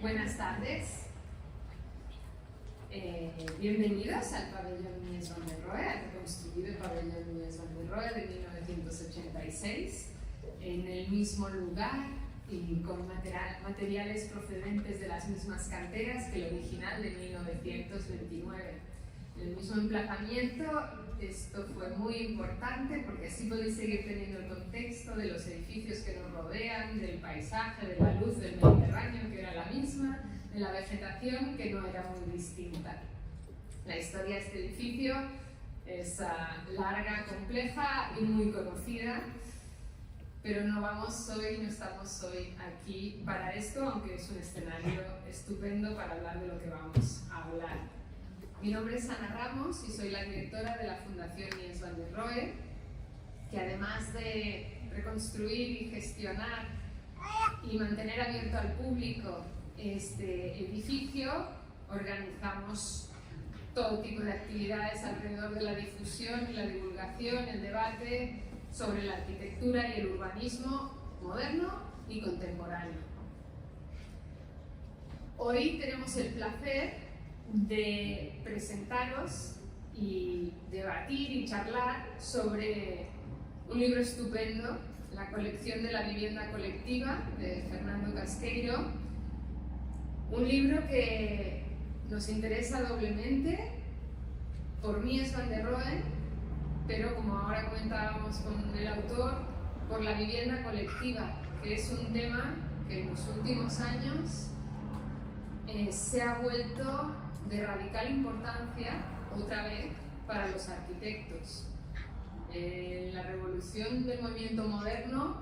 Buenas tardes. Bienvenidos al pabellón Mies van der Rohe, al reconstruido pabellón Mies van der Rohe de 1986, en el mismo lugar y con materiales procedentes de las mismas canteras que el original de 1929. En el mismo emplazamiento, esto fue muy importante porque así podéis seguir teniendo el contexto de los edificios que nos rodean, del paisaje, de la luz del Mediterráneo, que era la misma, de la vegetación, que no era muy distinta. La historia de este edificio es larga, compleja y muy conocida, pero no estamos hoy aquí para esto, aunque es un escenario estupendo para hablar de lo que vamos a hablar. Mi nombre es Ana Ramos y soy la directora de la Fundación Mies van der Rohe, que además de reconstruir y gestionar y mantener abierto al público este edificio, organizamos todo tipo de actividades alrededor de la difusión y la divulgación, el debate sobre la arquitectura y el urbanismo moderno y contemporáneo. Hoy tenemos el placer de presentaros y debatir y charlar sobre un libro estupendo, la colección de la vivienda colectiva de Fernando Casqueiro, un libro que nos interesa doblemente por Mies van der Rohe, pero como ahora comentábamos con el autor, por la vivienda colectiva, que es un tema que en los últimos años se ha vuelto de radical importancia otra vez para los arquitectos. La revolución del movimiento moderno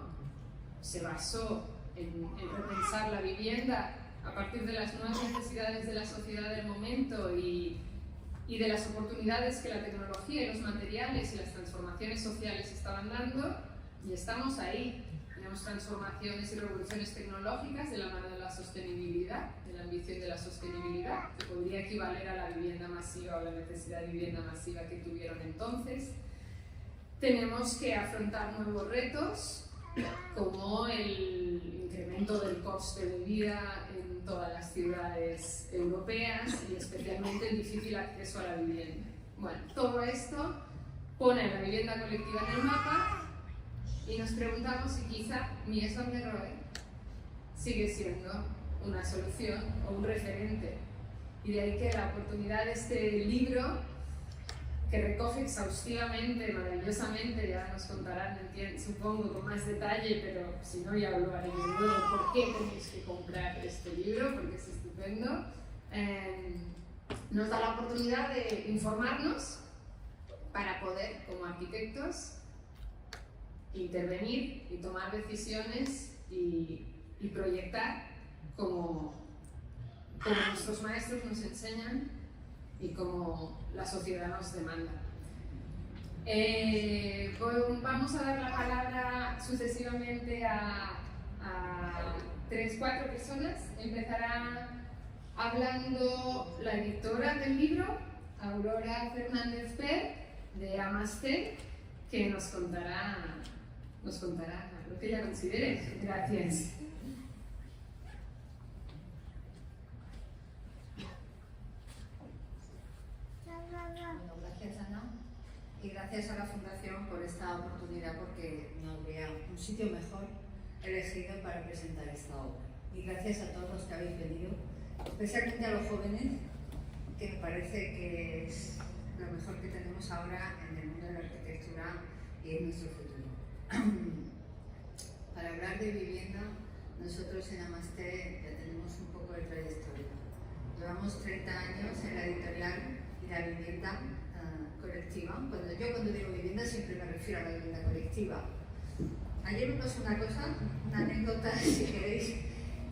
se basó en repensar la vivienda a partir de las nuevas necesidades de la sociedad del momento y de las oportunidades que la tecnología y los materiales y las transformaciones sociales estaban dando, y estamos ahí. Tenemos transformaciones y revoluciones tecnológicas de la mano de la sostenibilidad, de la ambición de la sostenibilidad, que podría equivaler a la vivienda masiva o la necesidad de vivienda masiva que tuvieron entonces. Tenemos que afrontar nuevos retos, como el incremento del coste de vida en todas las ciudades europeas y especialmente el difícil acceso a la vivienda. Bueno, todo esto pone a la vivienda colectiva en el mapa. Y nos preguntamos si quizá Mies van der Rohe sigue siendo una solución o un referente. Y de ahí que la oportunidad de este libro, que recoge exhaustivamente, maravillosamente, ya nos contarán, supongo, con más detalle, pero si no ya lo haré luego, por qué tenéis que comprar este libro, porque es estupendo, nos da la oportunidad de informarnos para poder, como arquitectos, intervenir y tomar decisiones y proyectar como nuestros maestros nos enseñan y como la sociedad nos demanda. Vamos a dar la palabra sucesivamente a 3-4 personas. Empezará hablando la editora del libro, Aurora Fernández Per, de Amaste, que nos contará lo que ella considere. Gracias. Bueno, gracias Ana y gracias a la Fundación por esta oportunidad, porque no habría un sitio mejor elegido para presentar esta obra. Y gracias a todos los que habéis venido, especialmente a los jóvenes, que me parece que es lo mejor que tenemos ahora en el mundo de la arquitectura y en nuestro futuro. Para hablar de vivienda, nosotros en Amaste ya tenemos un poco de trayectoria. Llevamos 30 años en la editorial y la vivienda colectiva. Cuando digo vivienda siempre me refiero a la vivienda colectiva. Ayer me pasó una anécdota, si queréis,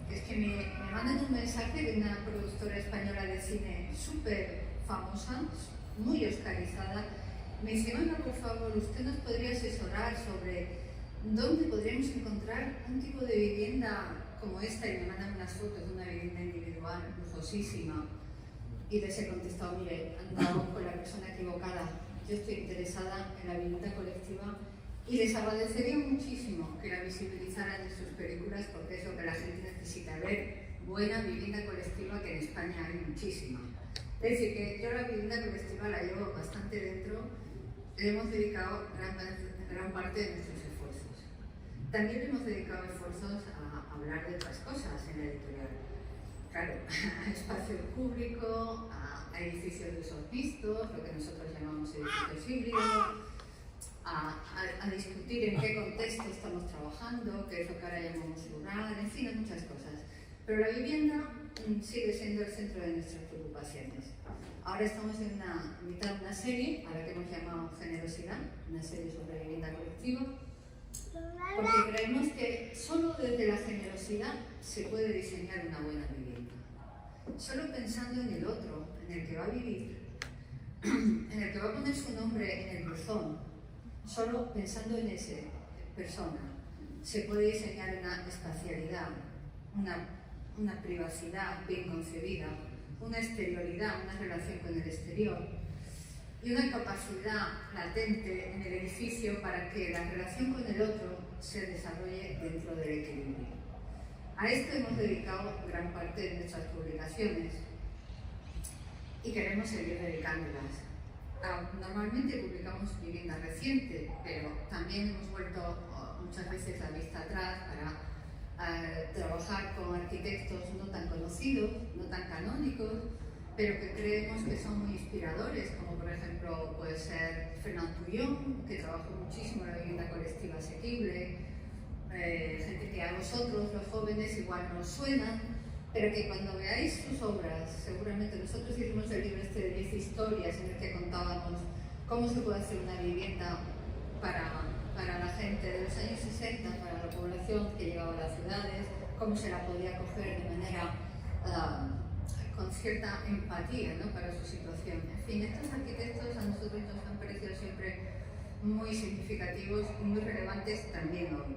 que es que me mandan un mensaje de una productora española de cine súper famosa, muy oscarizada. Me dice: Ana, por favor, usted nos podría asesorar sobre dónde podríamos encontrar un tipo de vivienda como esta, y me mandan unas fotos de una vivienda individual, lujosísima. Y les he contestado: mire, han dado con la persona equivocada. Yo estoy interesada en la vivienda colectiva y les agradecería muchísimo que la visibilizaran en sus películas, porque es lo que la gente necesita ver. buena vivienda colectiva, que en España hay muchísima. Es decir, que yo la vivienda colectiva la llevo bastante dentro, le hemos dedicado gran parte de nuestros esfuerzos. También le hemos dedicado esfuerzos a hablar de otras cosas en la editorial. Claro, a espacio público, a edificios de usos mixtos, lo que nosotros llamamos edificios híbridos, a discutir en qué contexto estamos trabajando, qué es lo que ahora llamamos lugar, en fin, hay muchas cosas. Pero la vivienda sigue siendo el centro de nuestras preocupaciones. Ahora estamos en mitad de una serie a la que hemos llamado Generosidad, una serie sobre vivienda colectiva, porque creemos que solo desde la generosidad se puede diseñar una buena vivienda. Solo pensando en el otro, en el que va a vivir, en el que va a poner su nombre en el buzón, solo pensando en esa persona, se puede diseñar una espacialidad, una privacidad bien concebida, una exterioridad, una relación con el exterior y una capacidad latente en el edificio para que la relación con el otro se desarrolle dentro del equilibrio. A esto hemos dedicado gran parte de nuestras publicaciones y queremos seguir dedicándolas. Normalmente publicamos vivienda reciente, pero también hemos vuelto muchas veces la vista atrás para trabajar con arquitectos no tan conocidos, no tan canónicos, pero que creemos que son muy inspiradores, como por ejemplo puede ser Fernand Touillon, que trabajó muchísimo en la vivienda colectiva asequible, gente que a vosotros, los jóvenes, igual no os suena, pero que cuando veáis sus obras, seguramente nosotros hicimos el libro este de 10 historias en el que contábamos cómo se puede hacer una vivienda para la gente de los años 60, para la población que llegaba a las ciudades, cómo se la podía coger de manera con cierta empatía, ¿no?, para su situación. En fin, estos arquitectos a nosotros nos han parecido siempre muy significativos y muy relevantes también hoy.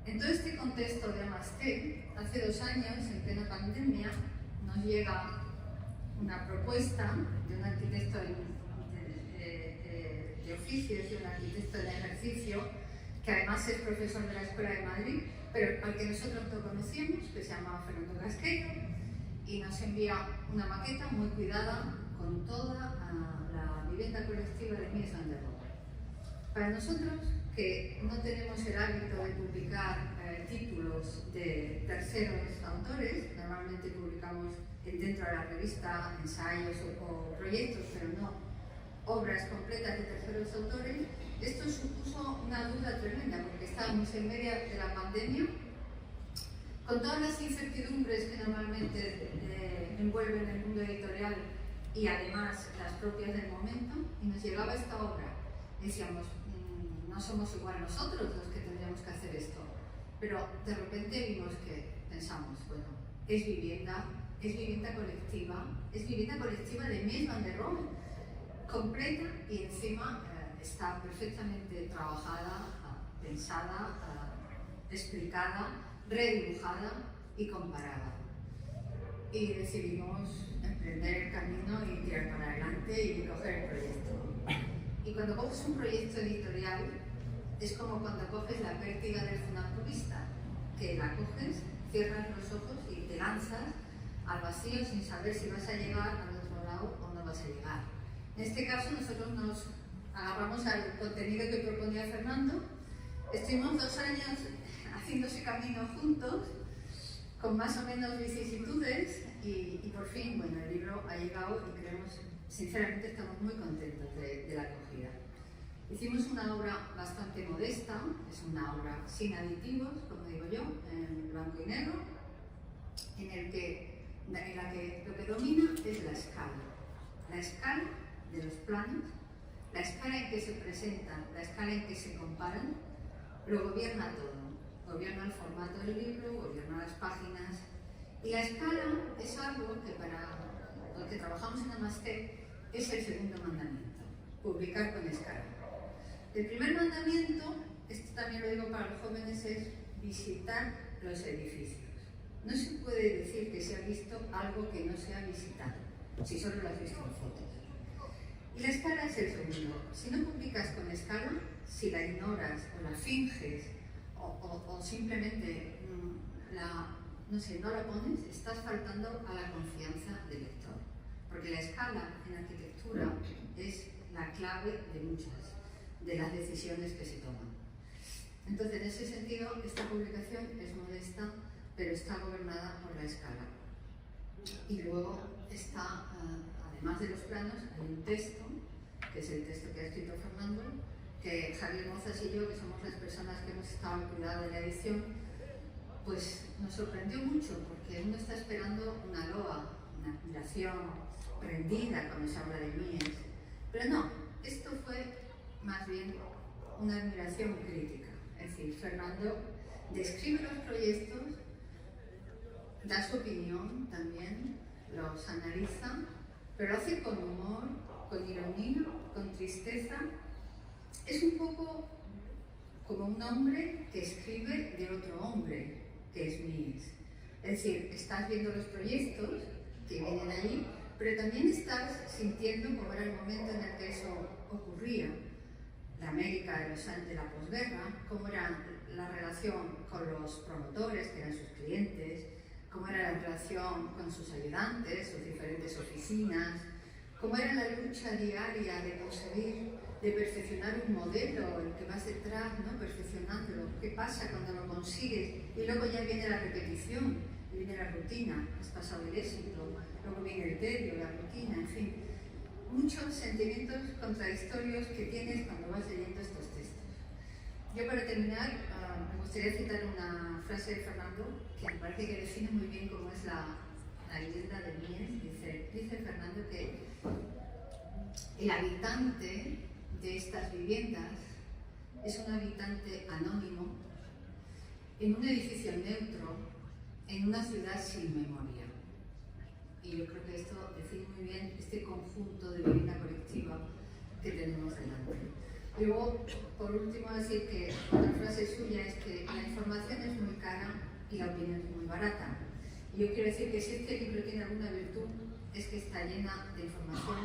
En todo este contexto de Amasté, hace 2 años, en plena pandemia, nos llega una propuesta de un arquitecto de oficios, de un arquitecto de ejercicio, que además es profesor de la Escuela de Madrid, pero al que nosotros no conocíamos, que se llama Fernando Casqueiro, y nos envía una maqueta muy cuidada con toda la vivienda colectiva de Mies van der Rohe. Para nosotros, que no tenemos el hábito de publicar títulos de terceros autores, normalmente publicamos dentro de la revista ensayos o proyectos, pero no obras completas de terceros autores, esto supuso una duda tremenda, porque estábamos en medio de la pandemia, con todas las incertidumbres que normalmente envuelven el mundo editorial y además las propias del momento, y nos llegaba esta obra. Decíamos, no somos igual nosotros los que tendríamos que hacer esto, pero de repente pensamos, bueno, es vivienda colectiva de Mies van der Rohe, completa, y encima está perfectamente trabajada, pensada, explicada, redibujada y comparada. Y decidimos emprender el camino y tirar para adelante y coger el proyecto. Y cuando coges un proyecto editorial, es como cuando coges la pértiga del funambulista, que la coges, cierras los ojos y te lanzas al vacío sin saber si vas a llegar al otro lado o no vas a llegar. En este caso, nosotros nos agarramos al contenido que proponía Fernando. Estuvimos 2 años haciendo ese camino juntos, con más o menos vicisitudes, y por fin, bueno, el libro ha llegado y creemos, sinceramente, estamos muy contentos de la acogida. Hicimos una obra bastante modesta, es una obra sin aditivos, como digo yo, en blanco y negro, en la que lo que domina es la escala de los planos, la escala en que se presentan, la escala en que se comparan, lo gobierna todo, gobierna el formato del libro, gobierna las páginas, y la escala es algo que para los que trabajamos en Amasté es el segundo mandamiento, publicar con escala. El primer mandamiento, esto también lo digo para los jóvenes, es visitar los edificios. No se puede decir que se ha visto algo que no se ha visitado, si solo lo has visto en fotos. Y la escala es el segundo. Si no publicas con escala, si la ignoras o la finges o simplemente no sé, no la pones, estás faltando a la confianza del lector. Porque la escala en arquitectura es la clave de muchas de las decisiones que se toman. Entonces, en ese sentido, esta publicación es modesta, pero está gobernada por la escala. Y luego está, además de los planos, hay un texto, que es el texto que ha escrito Fernando, que Javier Mozas y yo, que somos las personas que hemos estado al cuidado de la edición, pues nos sorprendió mucho, porque uno está esperando una loa, una admiración rendida cuando se habla de Mies. Pero no, esto fue más bien una admiración crítica. Es decir, Fernando describe los proyectos, da su opinión también, los analiza, pero lo hace con humor, con ironía, con tristeza. Es un poco como un hombre que escribe de otro hombre, que es Mies. Es decir, estás viendo los proyectos que vienen allí, pero también estás sintiendo cómo era el momento en el que eso ocurría. La América de la posguerra, cómo era la relación con los promotores, que eran sus clientes, cómo era la relación con sus ayudantes, sus diferentes oficinas, cómo era la lucha diaria de conseguir, de perfeccionar un modelo, el que vas detrás, ¿no? Perfeccionándolo. ¿Qué pasa cuando lo consigues? Y luego ya viene la repetición, viene la rutina, has pasado el éxito, luego viene el tedio, la rutina, en fin. Muchos sentimientos contradictorios que tienes cuando vas leyendo estos textos. Yo, para terminar, me gustaría citar una frase de Fernando que me parece que define muy bien cómo es la vivienda de Mies. Dice Fernando que el habitante de estas viviendas es un habitante anónimo en un edificio neutro, en una ciudad sin memoria. Y yo creo que esto define muy bien este conjunto de vivienda colectiva que tenemos delante. Luego, por último, decir que otra frase suya es que la información es muy cara y la opinión es muy barata. Y yo quiero decir que si este libro tiene alguna virtud, es que está llena de información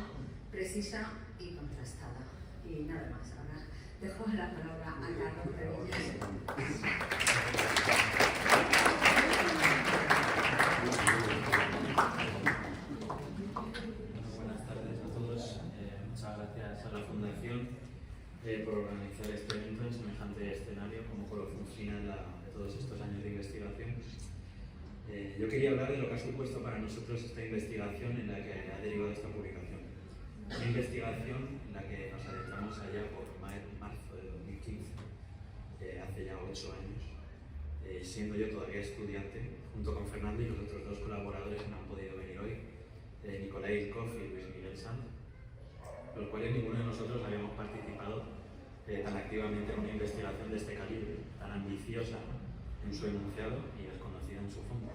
precisa y contrastada. Y nada más. Ahora dejo la palabra a Carlos Revillas. Buenas tardes a todos. Muchas gracias a la Fundación por organizar este evento en semejante escenario como Colofungina en todos estos años de investigación. Yo quería hablar de lo que ha supuesto para nosotros esta investigación en la que ha derivado esta publicación. Una investigación en la que nos adentramos allá por marzo de 2015, hace ya 8 años, siendo yo todavía estudiante, junto con Fernando y los otros 2 colaboradores que no han podido venir hoy, Nicolai Ilkov y Luis Miguel Sanz, los cuales ninguno de nosotros habíamos participado tan activamente en una investigación de este calibre, tan ambiciosa en su enunciado y desconocida en su fondo.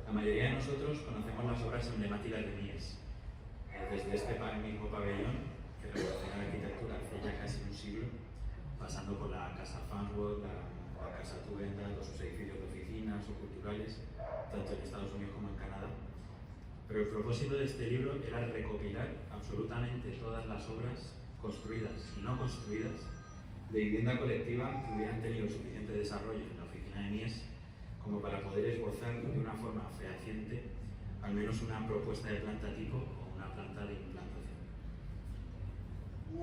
La mayoría de nosotros conocemos las obras emblemáticas de Mies, desde este mismo pabellón que revolucionó la arquitectura hace ya casi un siglo, pasando por la Casa Farnsworth, la Casa Tuvenda, todos sus edificios de oficinas o culturales, tanto en Estados Unidos como en Canadá. Pero el propósito de este libro era recopilar absolutamente todas las obras construidas y no construidas de vivienda colectiva que hubieran tenido suficiente desarrollo en la oficina de Mies como para poder esbozar de una forma fehaciente al menos una propuesta de planta tipo o una planta de implantación.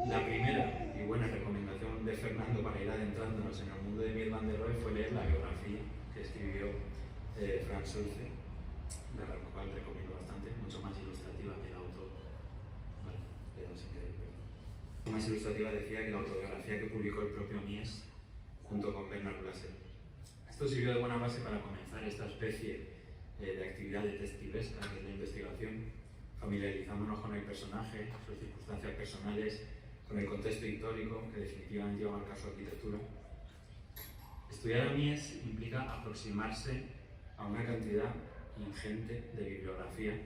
La primera y buena recomendación de Fernando para ir adentrándonos en el mundo de Mies van der Rohe fue leer la biografía que escribió Franz Schulze, de la cual recomiendo bastante, mucho más ilustrativa que el autor. Vale, pero sin querer, más ilustrativa decía que la autobiografía que publicó el propio Mies junto con Bernard Glaser. Esto sirvió de buena base para comenzar esta especie de actividad detectivesca que es la investigación, familiarizándonos con el personaje, sus circunstancias personales, con el contexto histórico que definitivamente iba a marcar su arquitectura. Estudiar a Mies implica aproximarse a una cantidad ingente de bibliografía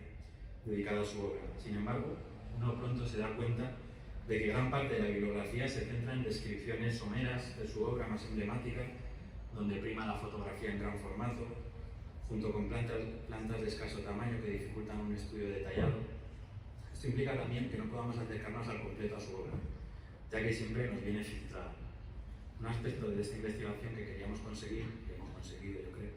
dedicada a su obra. Sin embargo, uno pronto se da cuenta de que gran parte de la bibliografía se centra en descripciones someras de su obra más emblemática, donde prima la fotografía en gran formato, junto con plantas de escaso tamaño que dificultan un estudio detallado. Esto implica también que no podamos acercarnos al completo a su obra, ya que siempre nos viene filtrada. Un aspecto de esta investigación que queríamos conseguir, que hemos conseguido yo creo,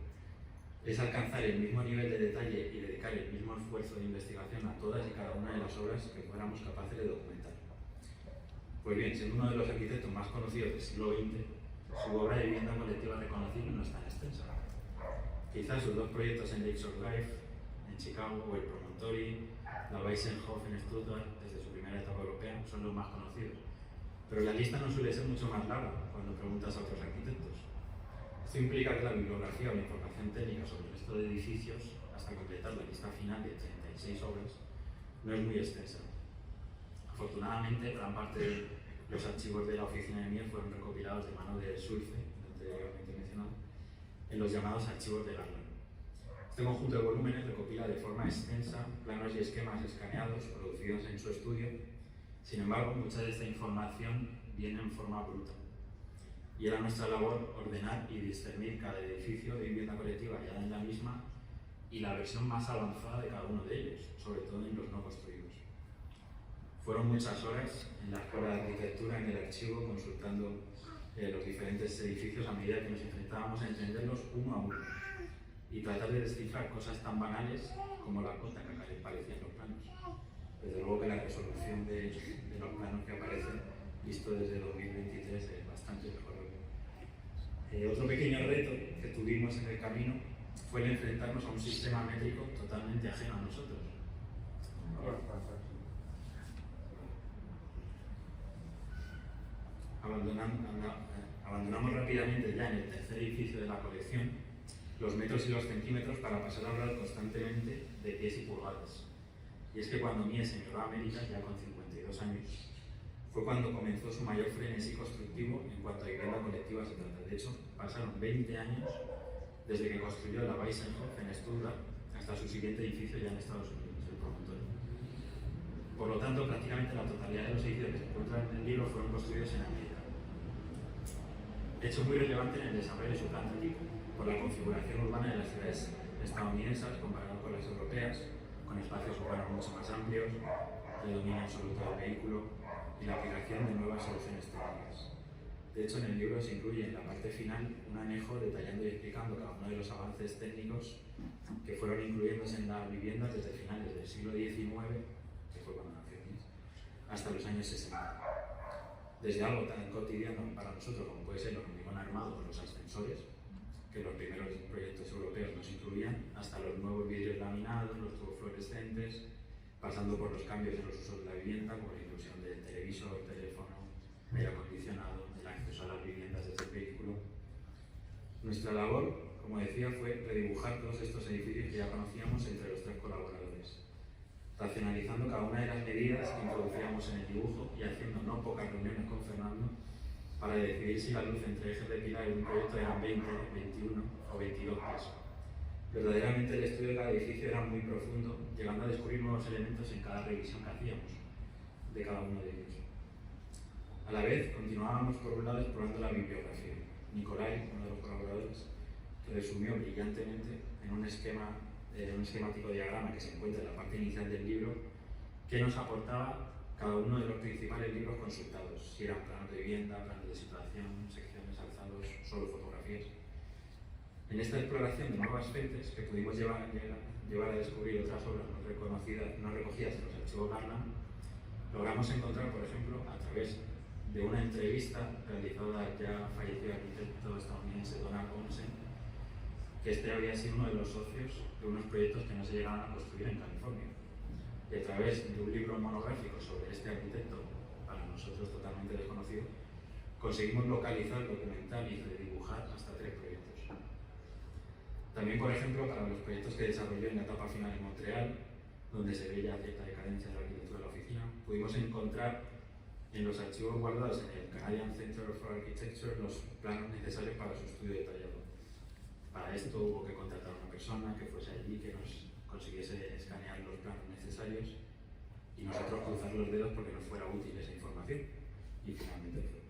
es alcanzar el mismo nivel de detalle y dedicar el mismo esfuerzo de investigación a todas y cada una de las obras que fuéramos capaces de documentar. Pues bien, siendo uno de los arquitectos más conocidos del siglo XX, su obra de vivienda colectiva reconocible no es tan extensa. Quizás sus dos proyectos en Lakeshore Drive, en Chicago, o el Promontory, la Weissenhof en Stuttgart, desde su primera etapa europea, son los más conocidos. Pero la lista no suele ser mucho más larga cuando preguntas a otros arquitectos. Esto implica que la bibliografía o la información técnica sobre el resto de edificios, hasta completar la lista final de 36 obras, no es muy extensa. Afortunadamente, gran parte de los archivos de la oficina de Mies fueron recopilados de mano de Schulze, anteriormente mencionado, en los llamados archivos de Garland. Este conjunto de volúmenes recopila de forma extensa planos y esquemas escaneados producidos en su estudio. Sin embargo, mucha de esta información viene en forma bruta. Y era nuestra labor ordenar y discernir cada edificio de vivienda colectiva hallada en la misma y la versión más avanzada de cada uno de ellos, sobre todo en los no construidos. Fueron muchas horas en la escuela de arquitectura, en el archivo, consultando los diferentes edificios a medida que nos enfrentábamos a entenderlos uno a uno y tratar de descifrar cosas tan banales como la cota que aparecía en los planos. Desde luego que la resolución de los planos que aparecen, visto desde 2023, es bastante mejor. Otro pequeño reto que tuvimos en el camino fue el enfrentarnos a un sistema métrico totalmente ajeno a nosotros. Abandonamos rápidamente ya en el tercer edificio de la colección los metros y los centímetros para pasar a hablar constantemente de pies y pulgadas. Y es que cuando Mies emigró a América, ya con 52 años, fue cuando comenzó su mayor frenesí constructivo en cuanto a vivienda colectiva se trata. De hecho, pasaron 20 años desde que construyó la Weissenhof en Stuttgart hasta su siguiente edificio ya en Estados Unidos, el Promontory. Por lo tanto, prácticamente la totalidad de los edificios que se encuentran en el libro fueron construidos en América. Hecho muy relevante en el desarrollo de su planta tipo, por la configuración urbana de las ciudades estadounidenses comparado con las europeas, con espacios urbanos mucho más amplios, el dominio absoluto del vehículo y la aplicación de nuevas soluciones técnicas. De hecho, en el libro se incluye en la parte final un anejo detallando y explicando cada uno de los avances técnicos que fueron incluyéndose en las viviendas desde finales del siglo XIX, que fue cuando nació Mies, hasta los años 60. Desde algo tan cotidiano para nosotros como puede ser el hormigón armado con los ascensores, que los primeros proyectos europeos nos incluían, hasta los nuevos vidrios laminados, los tubos fluorescentes, pasando por los cambios en los usos de la vivienda, como la inclusión del televisor, teléfono, aire acondicionado, el acceso a las viviendas desde el vehículo. Nuestra labor, como decía, fue redibujar todos estos edificios que ya conocíamos entre los tres colaboradores, racionalizando cada una de las medidas que introducíamos en el dibujo y haciendo no pocas reuniones con Fernando para decidir si la luz entre ejes de pilar en un proyecto eran 20, 21 o 22 pies. Verdaderamente el estudio de cada edificio era muy profundo, llegando a descubrir nuevos elementos en cada revisión que hacíamos de cada uno de ellos. A la vez, continuábamos por un lado explorando la bibliografía. Nicolai, uno de los colaboradores, resumió brillantemente en un esquemático diagrama que se encuentra en la parte inicial del libro, qué nos aportaba cada uno de los principales libros consultados, si eran planos de vivienda, planos de situación, secciones, alzados, solo fotografías. En esta exploración de nuevas fuentes que pudimos llevar a descubrir otras obras no recogidas en los archivos Garland, logramos encontrar, por ejemplo, a través de una entrevista realizada al ya fallecido arquitecto estadounidense Donald Olsen, que este había sido uno de los socios de unos proyectos que no se llegaron a construir en California. Y a través de un libro monográfico sobre este arquitecto, para nosotros totalmente desconocido, conseguimos localizar, documentar y redibujar hasta 3 proyectos. También, por ejemplo, para los proyectos que desarrolló en la etapa final en Montreal, donde se ve ya cierta decadencia de la arquitectura de la oficina, pudimos encontrar en los archivos guardados en el Canadian Center for Architecture los planos necesarios para su estudio detallado. Para esto hubo que contratar a una persona que fuese allí, que nos consiguiese escanear los planos necesarios y nosotros cruzar los dedos porque nos fuera útil esa información. Y finalmente fue.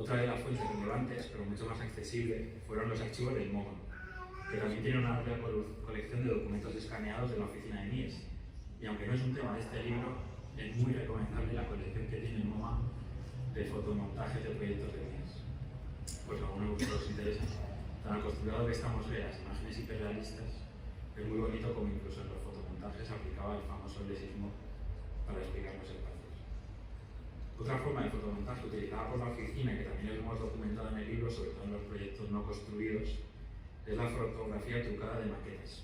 Otra de las fuentes relevantes, pero mucho más accesible, fueron los archivos del MoMA, que también tiene una amplia colección de documentos escaneados de la oficina de Mies. Y aunque no es un tema de este libro, es muy recomendable la colección que tiene el MoMA de fotomontajes de proyectos de Mies. Pues a alguno de ustedes os interesa, Tan acostumbrados que estamos a las imágenes hiperrealistas, es muy bonito como incluso en los fotomontajes aplicaba el famoso lexismo para explicar los espacios. Otra forma de fotomontaje utilizada por la oficina y que también hemos documentado en el libro, sobre todo en los proyectos no construidos, es la fotografía trucada de maquetas.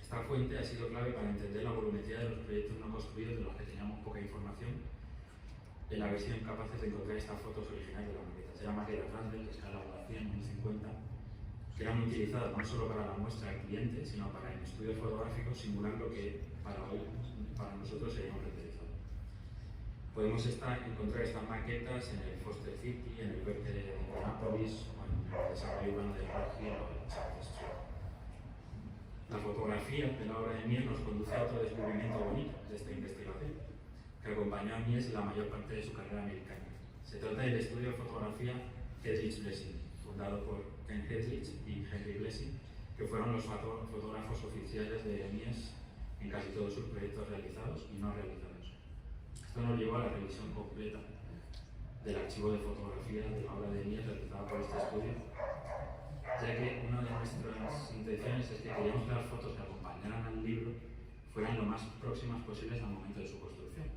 Esta fuente ha sido clave para entender la volumetría de los proyectos no construidos de los que teníamos poca información en la versión capaces de encontrar estas fotos originales de las maquetas. Eran maquetas grandes, de escala 100, 50, que eran utilizadas no solo para la muestra del cliente, sino para en estudios fotográficos simular lo que para nosotros sería un renderizado. Podemos encontrar estas maquetas en el Foster City, en el Berkeley de Indianapolis, o en el desarrollo urbano de Berkeley o en San Francisco. La fotografía de la obra de Mies nos conduce a otro descubrimiento bonito de esta investigación, que acompañó a Mies en la mayor parte de su carrera americana. Se trata del estudio de fotografía Headlich-Blessing, fundado por Ken Headlich y Henry Blessing, que fueron los fotógrafos oficiales de Mies en casi todos sus proyectos realizados y no realizados. Esto nos llevó a la revisión completa del archivo de fotografía de la obra de Mies realizada por este estudio, ya que una de nuestras intenciones es que queríamos que las fotos que acompañaran al libro fueran lo más próximas posibles al momento de su construcción.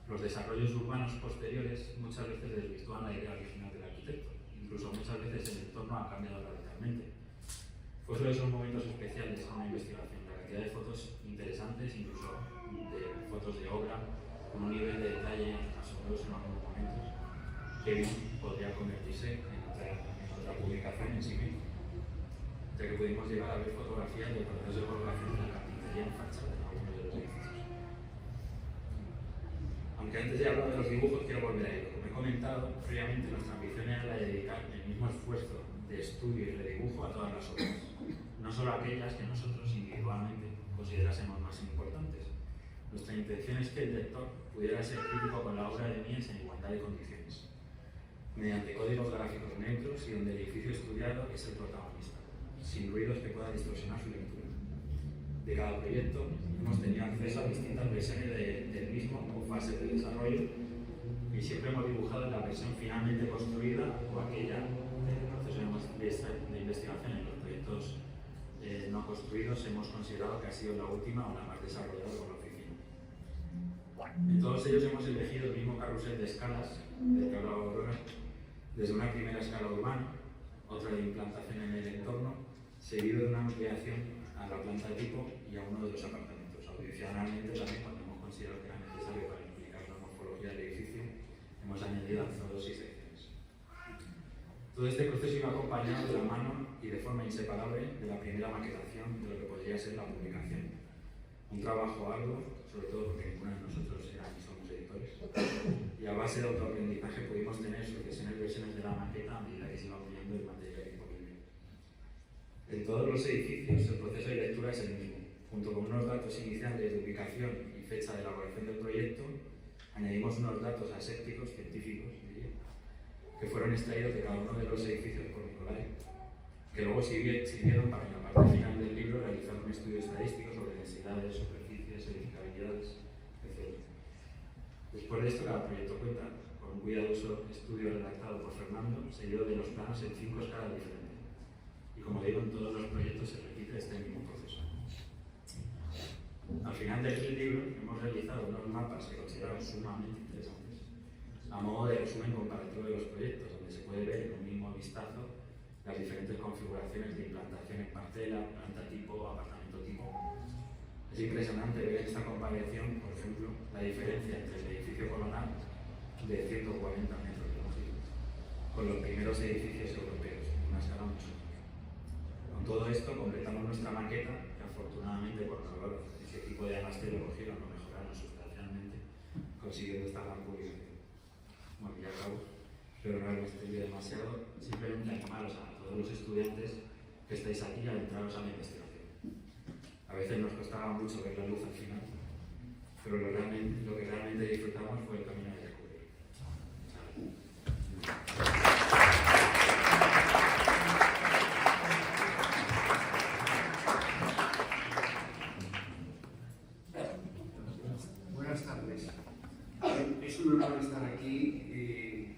Los desarrollos urbanos posteriores muchas veces desvirtúan la idea original del arquitecto, incluso muchas veces el entorno ha cambiado radicalmente. Fue solo esos momentos especiales en una investigación, la cantidad de fotos interesantes, incluso de fotos de obra, con un nivel de detalle asombroso en algunos momentos, que podría convertirse en otra publicación en sí mismo, ya que pudimos llegar a ver fotografías del proceso de colocación de la carpintería en fachada de algunos de los edificios. Aunque antes de hablar de los dibujos, quiero volver a ello. Como he comentado previamente, nuestra ambición era la de dedicar el mismo esfuerzo de estudio y redibujo a todas las obras, no solo aquellas que nosotros individualmente considerásemos más importantes. Nuestra intención es que el lector pudiera ser crítico con la obra de Mies en igualdad de condiciones, mediante códigos gráficos neutros y donde el edificio estudiado es el protagonista, sin ruidos que puedan distorsionar su lectura. De cada proyecto hemos tenido acceso a distintas versiones del mismo o fases de desarrollo y siempre hemos dibujado la versión finalmente construida o aquella del proceso de investigación en los proyectos no construidos hemos considerado que ha sido la última o la más desarrollada por la oficina. En todos ellos hemos elegido el mismo carrusel de escalas del que hablaba Aurora, desde una primera escala urbana, otra de implantación en el entorno, seguido de una ampliación a la planta tipo y a uno de los apartamentos. Adicionalmente, también cuando hemos considerado que era necesario para explicar la morfología del edificio, hemos añadido accesos y secciones. Todo este proceso iba acompañado de la mano y de forma inseparable de la primera maquetación de lo que podría ser la publicación. Un trabajo arduo, sobre todo porque ninguno de nosotros era ni somos editores, y a base de autoaprendizaje pudimos tener sucesiones versiones de la maqueta a medida que se iba puliendo el material disponible. En todos los edificios el proceso de lectura es el mismo. Junto con unos datos iniciales de ubicación y fecha de elaboración del proyecto, añadimos unos datos asépticos, científicos, diría, que fueron extraídos de cada uno de los edificios por Nicolai, que luego sirvieron para en la parte final del libro realizar un estudio estadístico sobre densidades, superficies, edificabilidades, etc. Después de esto, cada proyecto cuenta con un cuidadoso estudio redactado por Fernando, seguido de los planos en 5 escalas diferentes. Y como digo, en todos los proyectos se repite este mismo proceso. Al final del libro hemos realizado unos mapas que consideramos sumamente interesantes, a modo de resumen comparativo de los proyectos, donde se puede ver en un mismo vistazo las diferentes configuraciones de implantación en parcela, planta tipo, apartamento tipo. Es impresionante ver en esta comparación, por ejemplo, la diferencia entre el edificio colonial de 140 metros de longitud con los primeros edificios europeos, en una escala mucho menor. Con todo esto completamos nuestra maqueta, que afortunadamente por valor ese tipo de arrastre lo cogieron o mejoraron sustancialmente, consiguiendo esta gran publicación. Bueno, ya acabo, pero no me extendí demasiado, simplemente animaros a todos los estudiantes que estáis aquí a adentraros a la investigación. A veces nos costaba mucho ver la luz al final, pero lo que realmente disfrutamos fue el camino de descubrir. Buenas tardes. Es un honor estar aquí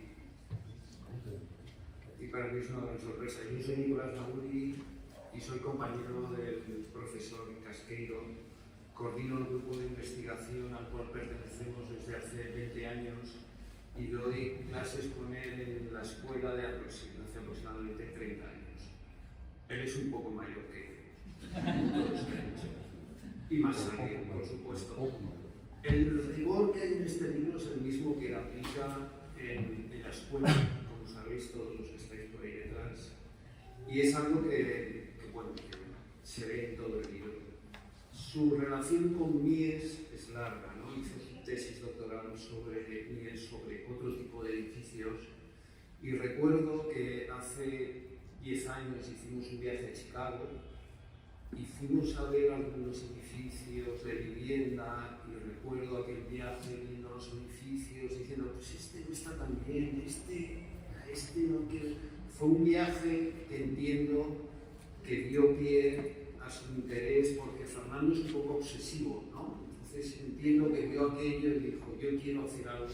y para mí es una gran sorpresa. Yo soy Nicolás Lauri y soy compañero del profesor Casqueiro. Coordino el grupo de investigación al cual pertenecemos desde hace 20 años y doy clases con él en la escuela de hace aproximadamente 30 años. Él es un poco mayor que todos y más sangre, por supuesto. El rigor que hay en este libro es el mismo que aplica en la escuela, como sabéis todos los que estáis por ahí detrás, y es algo que se ve en todo el libro. Su relación con Mies es larga, ¿no? Hizo su tesis doctoral sobre Mies, sobre otro tipo de edificios, y recuerdo que hace 10 años hicimos un viaje a Chicago y fuimos a ver algunos edificios de vivienda, y recuerdo aquel viaje viendo los edificios diciendo, pues este no está tan bien, este no, que fue un viaje que entiendo que dio pie a su interés, porque Fernando es un poco obsesivo, ¿no? Entonces entiendo que vio aquello y dijo, yo quiero hacer algo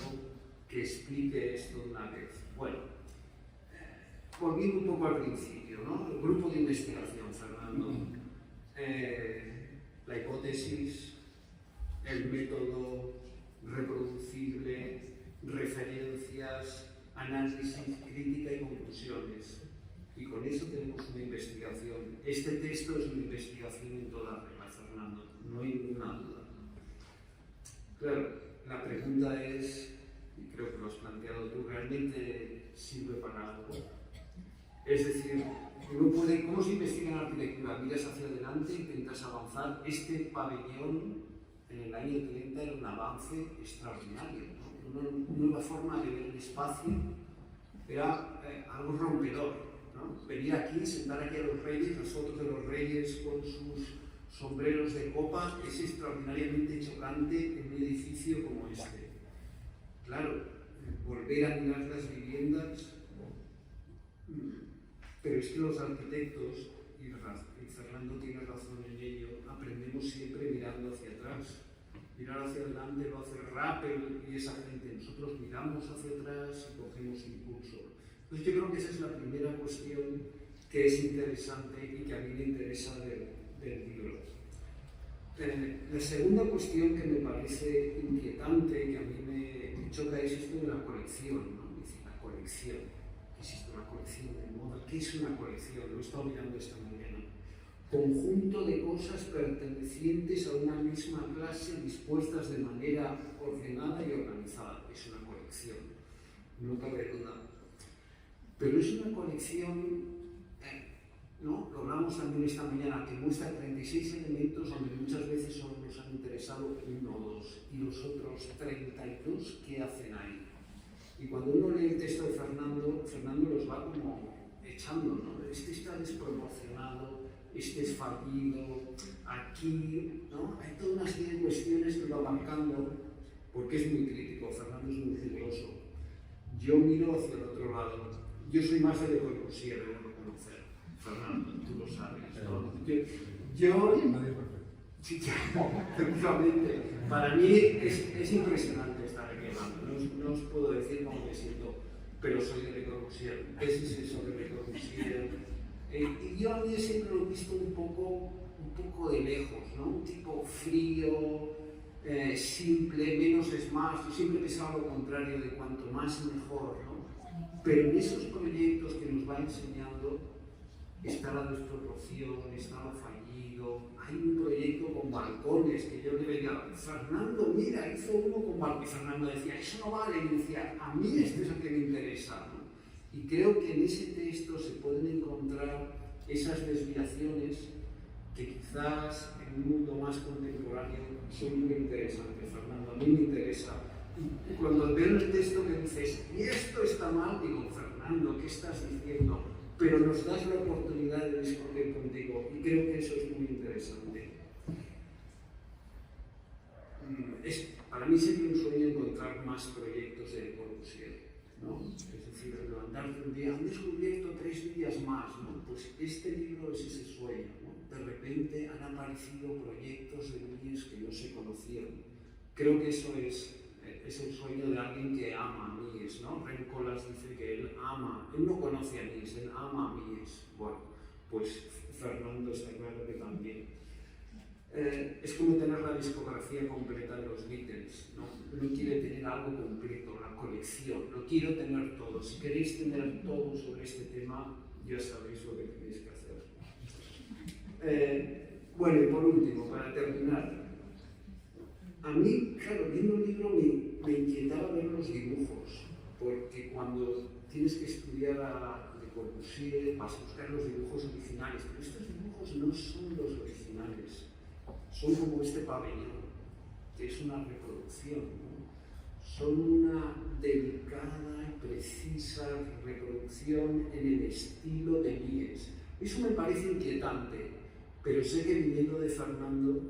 que explique esto de una vez. Bueno, volviendo un poco al principio, ¿no? El grupo de investigación, Fernando. La hipótesis, el método reproducible, referencias, análisis, crítica y conclusiones. Y con eso tenemos una investigación. Este texto es una investigación en toda regla, Fernando, no hay ninguna duda. Claro, la pregunta es, y creo que lo has planteado tú, ¿realmente sirve para algo? Es decir, uno puede, ¿cómo se investiga en arquitectura? Miras hacia adelante, intentas avanzar. Este pabellón en el año 30 era un avance extraordinario, ¿no? Una nueva forma de ver el espacio, era algo rompedor, ¿no? Venir aquí, sentar aquí a los reyes, las fotos de los reyes con sus sombreros de copa, es extraordinariamente chocante en un edificio como este. Claro, volver a mirar las viviendas. Pero es que los arquitectos, y Fernando tiene razón en ello, aprendemos siempre mirando hacia atrás. Mirar hacia adelante lo hace Rappel y esa gente. Nosotros miramos hacia atrás y cogemos impulso. Entonces yo creo que esa es la primera cuestión que es interesante y que a mí me interesa del libro. La segunda cuestión que me parece inquietante, que a mí me choca, es esto de la colección, ¿no? Es decir, la colección. Existe una colección de moda. ¿Qué es una colección? Lo he estado mirando esta mañana. Conjunto de cosas pertenecientes a una misma clase dispuestas de manera ordenada y organizada. Es una colección, no cabe duda. Pero es una colección, ¿no? Lo hablamos también esta mañana, que muestra 36 elementos donde muchas veces solo nos han interesado uno o dos, y los otros 32, ¿qué hacen ahí? Y cuando uno lee el texto de Fernando los va como echando, ¿no? Este está desproporcionado, este es fallido, aquí, ¿no? Hay toda una serie de cuestiones que lo va marcando, porque es muy crítico, Fernando es muy riguroso. Yo miro hacia el otro lado, yo soy más de Le Corbusier, debo reconocer. Fernando, tú lo sabes, ¿no? Sí, efectivamente, para mí es impresionante estar aquí hablando. No os puedo decir cómo me siento, pero soy de Le Corbusier. ¿Qué es eso de Le Corbusier? Y yo a mí siempre lo he visto un poco de lejos, ¿no? Un tipo frío, simple, menos es más. Yo siempre he pensado lo contrario, de cuanto más mejor, ¿no? Pero en esos proyectos que nos va enseñando está la desproporción, está lo fallido. Hay un proyecto con balcones que yo le veía, Fernando, mira, hizo uno con balcones. Y Fernando decía, eso no vale. Y decía, a mí este es el que me interesa, ¿no? Y creo que en ese texto se pueden encontrar esas desviaciones que quizás en un mundo más contemporáneo son muy interesantes. Fernando, a mí me interesa. Y cuando veo el texto que dices, y esto está mal, digo, Fernando, ¿qué estás diciendo? Pero nos das la oportunidad de discutir contigo y creo que eso es muy interesante. Para mí sería un sueño encontrar más proyectos de Le Corbusier, ¿no? Es decir, levantarte un día, han descubierto 3 días más, ¿no? Pues este libro es ese sueño, ¿no? De repente han aparecido proyectos de Mies que no se conocieron. Creo que eso es es el sueño de alguien que ama a Mies, ¿no? Rem Koolhaas dice que él ama, él no conoce a Mies, él ama a Mies. Bueno, pues Fernando está claro que también. Es como tener la discografía completa de los Beatles, ¿no? Uno quiere tener algo completo, la colección, lo quiero tener todo. Si queréis tener todo sobre este tema, ya sabéis lo que tenéis que hacer. Bueno, y por último, para terminar, a mí, claro, viendo el libro me inquietaba ver los dibujos, porque cuando tienes que estudiar a Le Corbusier vas a buscar los dibujos originales, pero estos dibujos no son los originales, son como este pabellón, que es una reproducción, ¿no? Son una delicada y precisa reproducción en el estilo de Mies. Eso me parece inquietante, pero sé que viniendo de Fernando,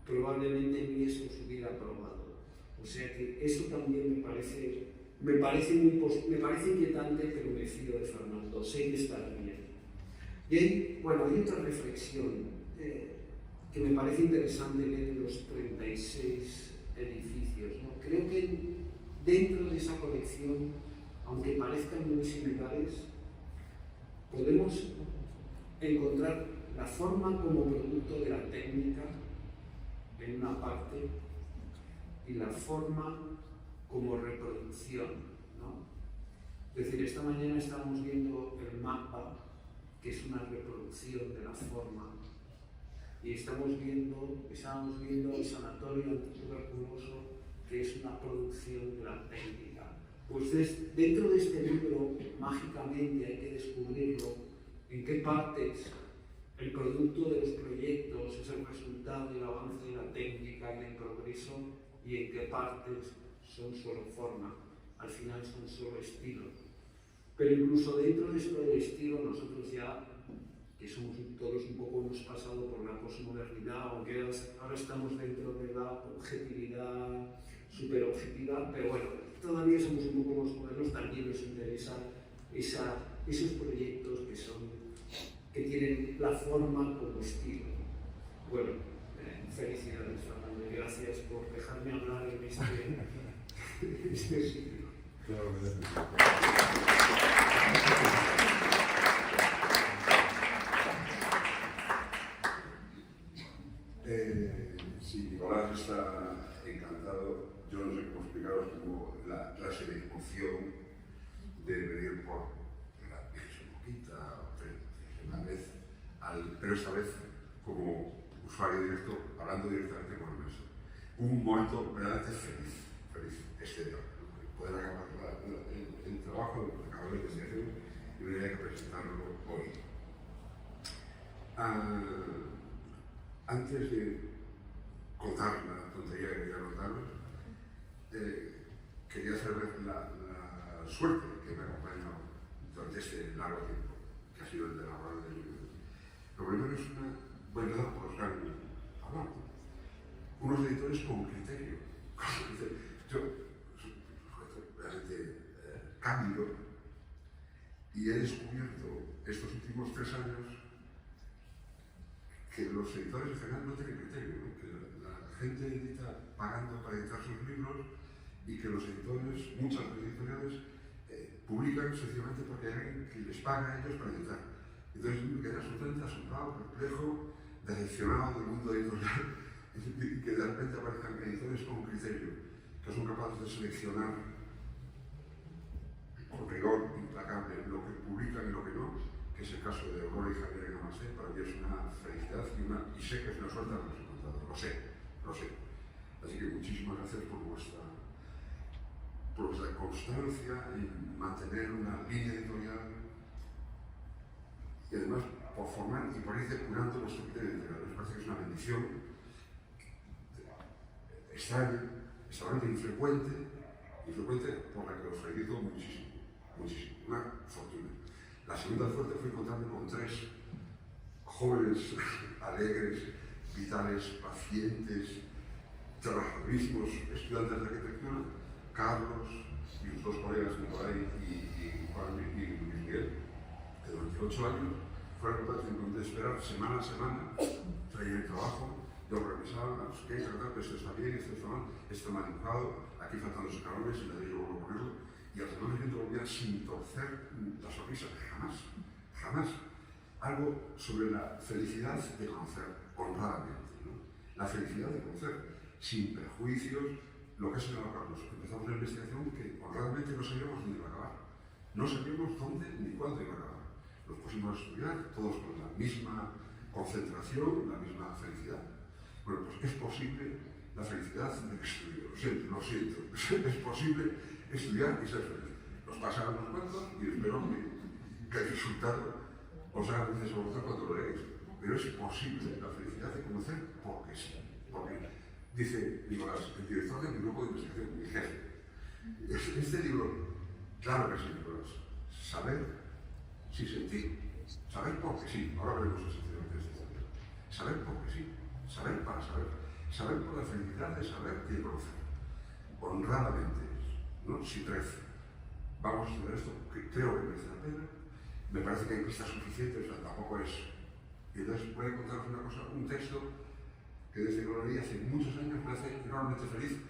probablemente Mies los hubiera probado. O sea que eso también me parece inquietante, pero me fío de Fernando, sé que estará bien. Y hay otra reflexión que me parece interesante ver en los 36 edificios, ¿no? Creo que dentro de esa colección, aunque parezcan muy similares, podemos encontrar la forma como producto de la técnica en una parte y la forma como reproducción, ¿no? Es decir, esta mañana estamos viendo el mapa, que es una reproducción de la forma, y estábamos viendo el sanatorio antituberculoso, que es una producción de la técnica. Pues dentro de este libro, mágicamente hay que descubrirlo, en qué partes el producto de los proyectos es el resultado del avance de la técnica y del progreso, y en qué partes son solo forma, al final son solo estilo. Pero incluso dentro de esto del estilo, nosotros ya, que somos todos un poco, hemos pasado por la posmodernidad, aunque ahora estamos dentro de la objetividad, superobjetividad, pero bueno, todavía somos un poco más modernos, también nos interesa esos proyectos que tienen la forma como estilo. Bueno, felicidades, Fernando, y gracias por dejarme hablar en este sitio. Claro que sí. Sí, Nicolás está encantado. Yo no sé cómo explicaros como la clase de emoción de venir por la poquita, una vez, pero esta vez como usuario directo, hablando directamente con el maestro. Un momento verdaderamente feliz, poder acabar el trabajo, acabar la investigación y venir a presentarlo hoy. Antes de contar la tontería que quería contaros, quería hacerles la suerte que me ha acompañado durante este largo tiempo, que ha sido el de la hora del libro. Lo primero es una buena edad por los grandes hablar. Unos editores con criterio. Yo soy realmente cándido y he descubierto estos últimos 3 años que los editores en general no tienen criterio, ¿no? Que la gente edita pagando para editar sus libros y que los editores, muchas editoriales, publican sencillamente porque hay alguien que les paga a ellos para editar. Entonces me quedé absolutamente asombrado, perplejo, decepcionado del mundo editorial y que de repente aparezcan editores con criterio, que son capaces de seleccionar con rigor implacable lo que publican y lo que no, que es el caso de Aurora y Javier en Amasé. Para mí es una felicidad y sé que es una suerte haberlos encontrado, lo sé. Así que muchísimas gracias por vuestra constancia en mantener una línea editorial y además por formar y por ir depurando nuestro criterio editorial. Me parece que es una bendición extraña, extremadamente infrecuente por la que os felicito muchísimo, una fortuna. La segunda suerte fue encontrarme con 3 jóvenes, alegres, vitales, pacientes, trabajadorísimos estudiantes de arquitectura, Carlos y sus 2 colegas, Nicolás y Juan y Luis Miguel, que durante 8 años fueron capaces de esperar semana a semana, traer el trabajo, yo revisaba, ¿qué tratar? Esto está bien, esto está mal, esto mal dibujado, aquí faltan los escalones y le digo vuelvo a ponerlo. Y al final yo volvía sin torcer la sonrisa, jamás, jamás. Algo sobre la felicidad de conocer, honradamente, ¿no? La felicidad de conocer, sin prejuicios, lo que ha señalado Carlos. Empezamos la investigación que honradamente no sabíamos dónde iba a acabar. No sabíamos dónde ni cuándo iba a acabar. Nos pusimos a estudiar, todos con la misma concentración, la misma felicidad. Bueno, pues es posible la felicidad del estudio, lo siento, es posible estudiar y ser feliz. Nos pasa unos cuantos y espero que el resultado os haga luces a vosotros cuando lo leáis. Pero es posible la felicidad de conocer porque sí. Porque, dice Nicolás, el director de mi grupo de investigación, mi jefe, este libro, claro que sí, Nicolás, saber sin sentir, saber porque sí, ahora veremos el sentido de este libro, saber porque sí, saber para saber por la felicidad de saber y de conocer, honradamente, ¿no? Sin trece. Vamos a estudiar esto, que creo que merece la pena, me parece que hay pistas suficientes, o sea, tampoco es. Y entonces voy a contaros una cosa, un texto que desde que lo leí hace muchos años me hace enormemente feliz,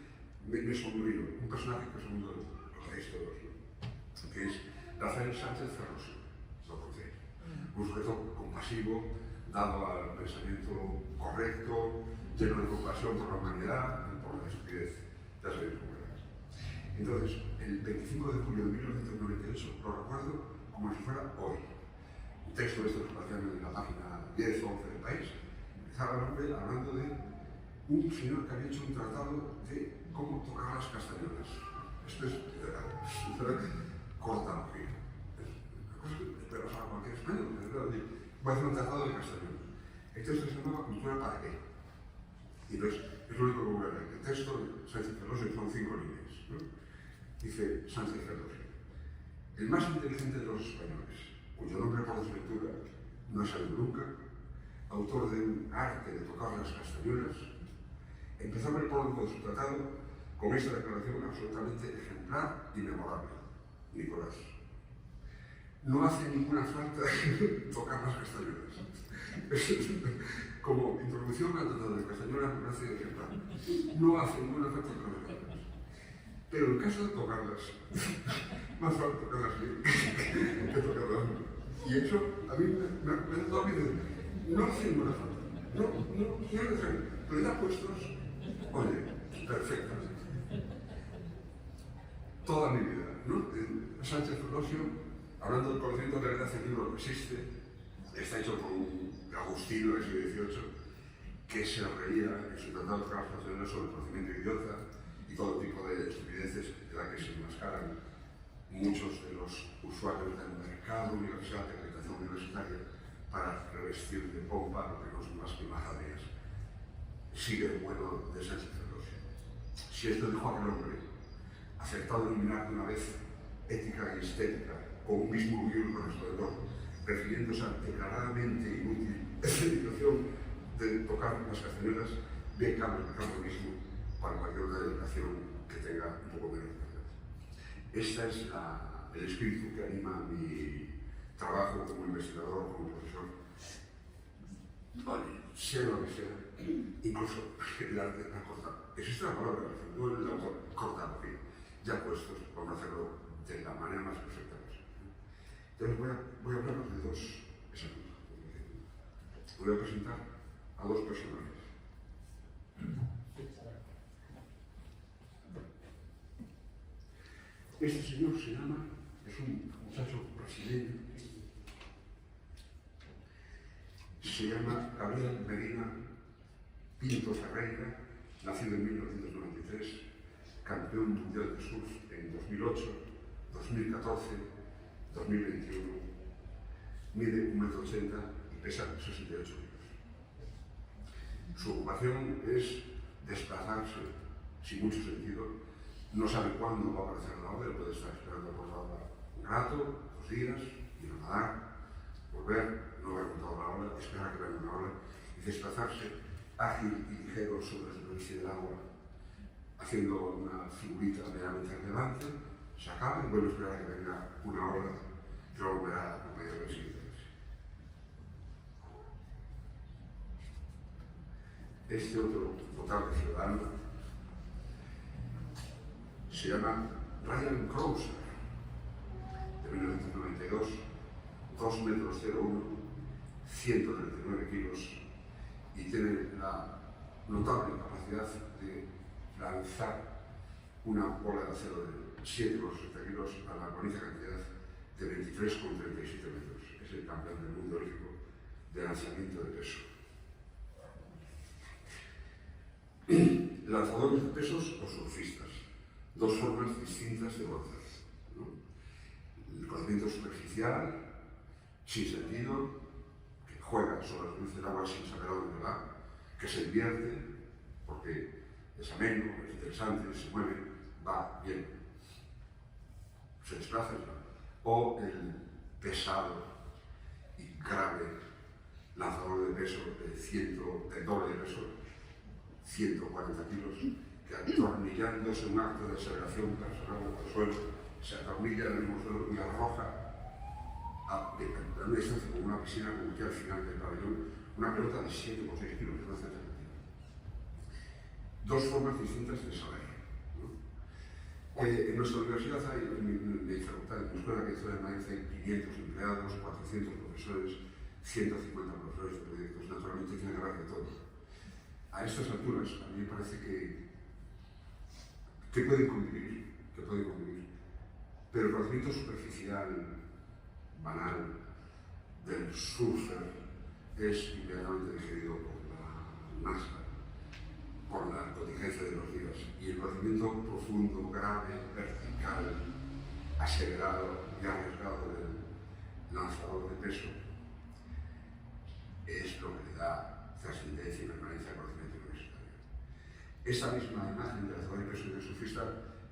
me sonrío, un personaje que es uno de los leéis todos, ¿no? Que es Rafael Sánchez Ferrosio, lo conocéis. Un sujeto compasivo, dado al pensamiento correcto, lleno de compasión por la humanidad y por la estupidez. Ya sabéis cómo era. Entonces, el 25 de julio de 1998 lo recuerdo como si fuera hoy. Un texto de estos que aparecían en la página 10 o 11 del País, empezaba hablando de un señor que había hecho un tratado de cómo tocar las castañuelas. Esto es cortalogía. Esperas a cualquier español. Voy a hacer un tratado de castañuelas. El texto se llamaba Cultura para qué. Y entonces, es lo único que voy a leer. El texto de Sánchez Ferrosio son 5 líneas, ¿no? Dice Sánchez Ferrosio: el más inteligente de los españoles, cuyo nombre por desventura no he sabido nunca, autor de un arte de tocar las castañuelas, empezaba el prólogo de su tratado con esta declaración absolutamente ejemplar y memorable. Nicolás: no hace ninguna falta tocar las castañuelas. Como introducción al tratado de castañuelas me parece ejemplar. No hace ninguna falta tocar las castañuelas. Pero en caso de tocarlas, más vale tocarlas bien que tocarlas mal. Y eso a mí me ha dado miedo. No hace ninguna falta. No necesariamente. Pero ya puestos, oye, perfectamente. Toda mi vida, ¿no? Sánchez Ferrosio, hablando del conocimiento de la verdad, el libro no existe, está hecho por un agustino del siglo XVIII que se reía en su tratado de las castañuelas sobre el conocimiento idiota y todo tipo de estupideces de la que se enmascaran muchos de los usuarios del mercado universal de acreditación universitaria para revestir de pompa lo que no son más que majaderías. Sigue el vuelo de Sánchez Ferrosio. Si esto dijo aquel hombre, acertado a eliminar de una vez ética y estética con un mismo orgullo correspondedor, refiriéndose a declaradamente inútil situación de tocar las castañuelas, ve cambios de campo mismo para cualquier otra educación que tenga un poco menos de calidad. Este es el espíritu que anima mi trabajo como investigador, como profesor. Vale, sea lo que sea, incluso el arte de cortar. Existe la palabra, no el autor, cortalogía, ya puestos por hacerlo de la manera más perfecta posible. Entonces voy a hablaros de dos ejemplos. Voy a presentar a dos personajes. Este señor se llama, es un muchacho brasileño, se llama Gabriel Medina Pinto Ferreira, nacido en 1993, campeón mundial de surf en 2008, 2014, 2021, mide 1,80 m y pesa 68 kilos. Su ocupación es desplazarse sin mucho sentido. No sabe cuándo va a aparecer la ola, puede estar esperando por la ola un rato, 2 días, ir a nadar, volver, no haber contado la ola, esperar a que venga una ola y desplazarse ágil y ligero sobre la superficie del agua, haciendo una figurita medianamente relevante, se acaba y vuelve a esperar a que venga una ola que lo volverá a acompañar el siguiente. este otro notable ciudadano se llama Ryan Crouser, de 1992, 2 metros 01, 139 kilos, y tiene la notable capacidad de lanzar una bola de acero de 7,60 kilos a la bonita cantidad de 23,37 metros. Es el campeón del mundo olímpico de lanzamiento de peso. Lanzadores de pesos o surfistas, dos formas distintas de lanzar, ¿no? El conocimiento superficial, sin sentido, que juega sobre las luces del agua sin saber a dónde va, que se divierte porque es ameno, es interesante, se mueve, va bien, se desplaza, o el pesado y grave lanzador de peso del doble de peso, 140 kilos, que atornillándose un acto de aceleración personal al suelo, se atornilla en el mismo suelo y arroja a una distancia como una piscina, como que al final del pabellón, una pelota de 7,6 kilos, no hace sentido. Dos formas distintas de saber, ¿no? En nuestra universidad hay, en mi facultad, en mi escuela que hizo en Madrid, hay 500 empleados, 400 profesores, 150 profesores de proyectos, naturalmente tiene que haber de todo. A estas alturas, a mí me parece que pueden convivir, pero el conocimiento superficial, banal, del surfer es inmediatamente digerido por la masa, por la contingencia de los días, y el conocimiento profundo, grave, vertical, acelerado y arriesgado del lanzador de peso es lo que le da trascendencia y permanencia al conocimiento universitario. Esta misma imagen del lanzador de peso y del surfista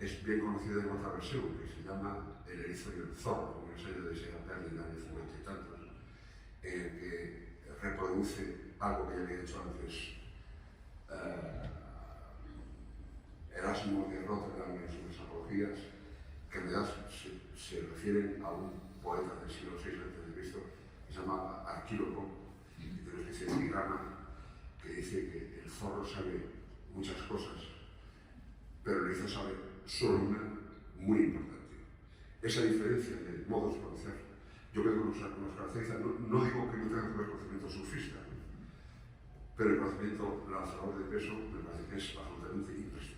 es bien conocida en otra versión, que se llama El erizo y el zorro, un ensayo de Sarah Perry en el año 50 y tantos, en el que reproduce algo que ya había hecho antes Erasmo de Rotterdam en sus apologías, que en realidad se refieren a un poeta del siglo VI a.C. que se llama Arquíloco, y tiene una especie de epigrama que dice que el zorro sabe muchas cosas, pero el erizo sabe solo una muy importante. Esa diferencia de modos de conocer, yo creo que nos caracteriza, no digo que no tenga que ver conocimiento surfista, ¿no? Pero el conocimiento lanzador de peso me parece que es absolutamente imprescindible.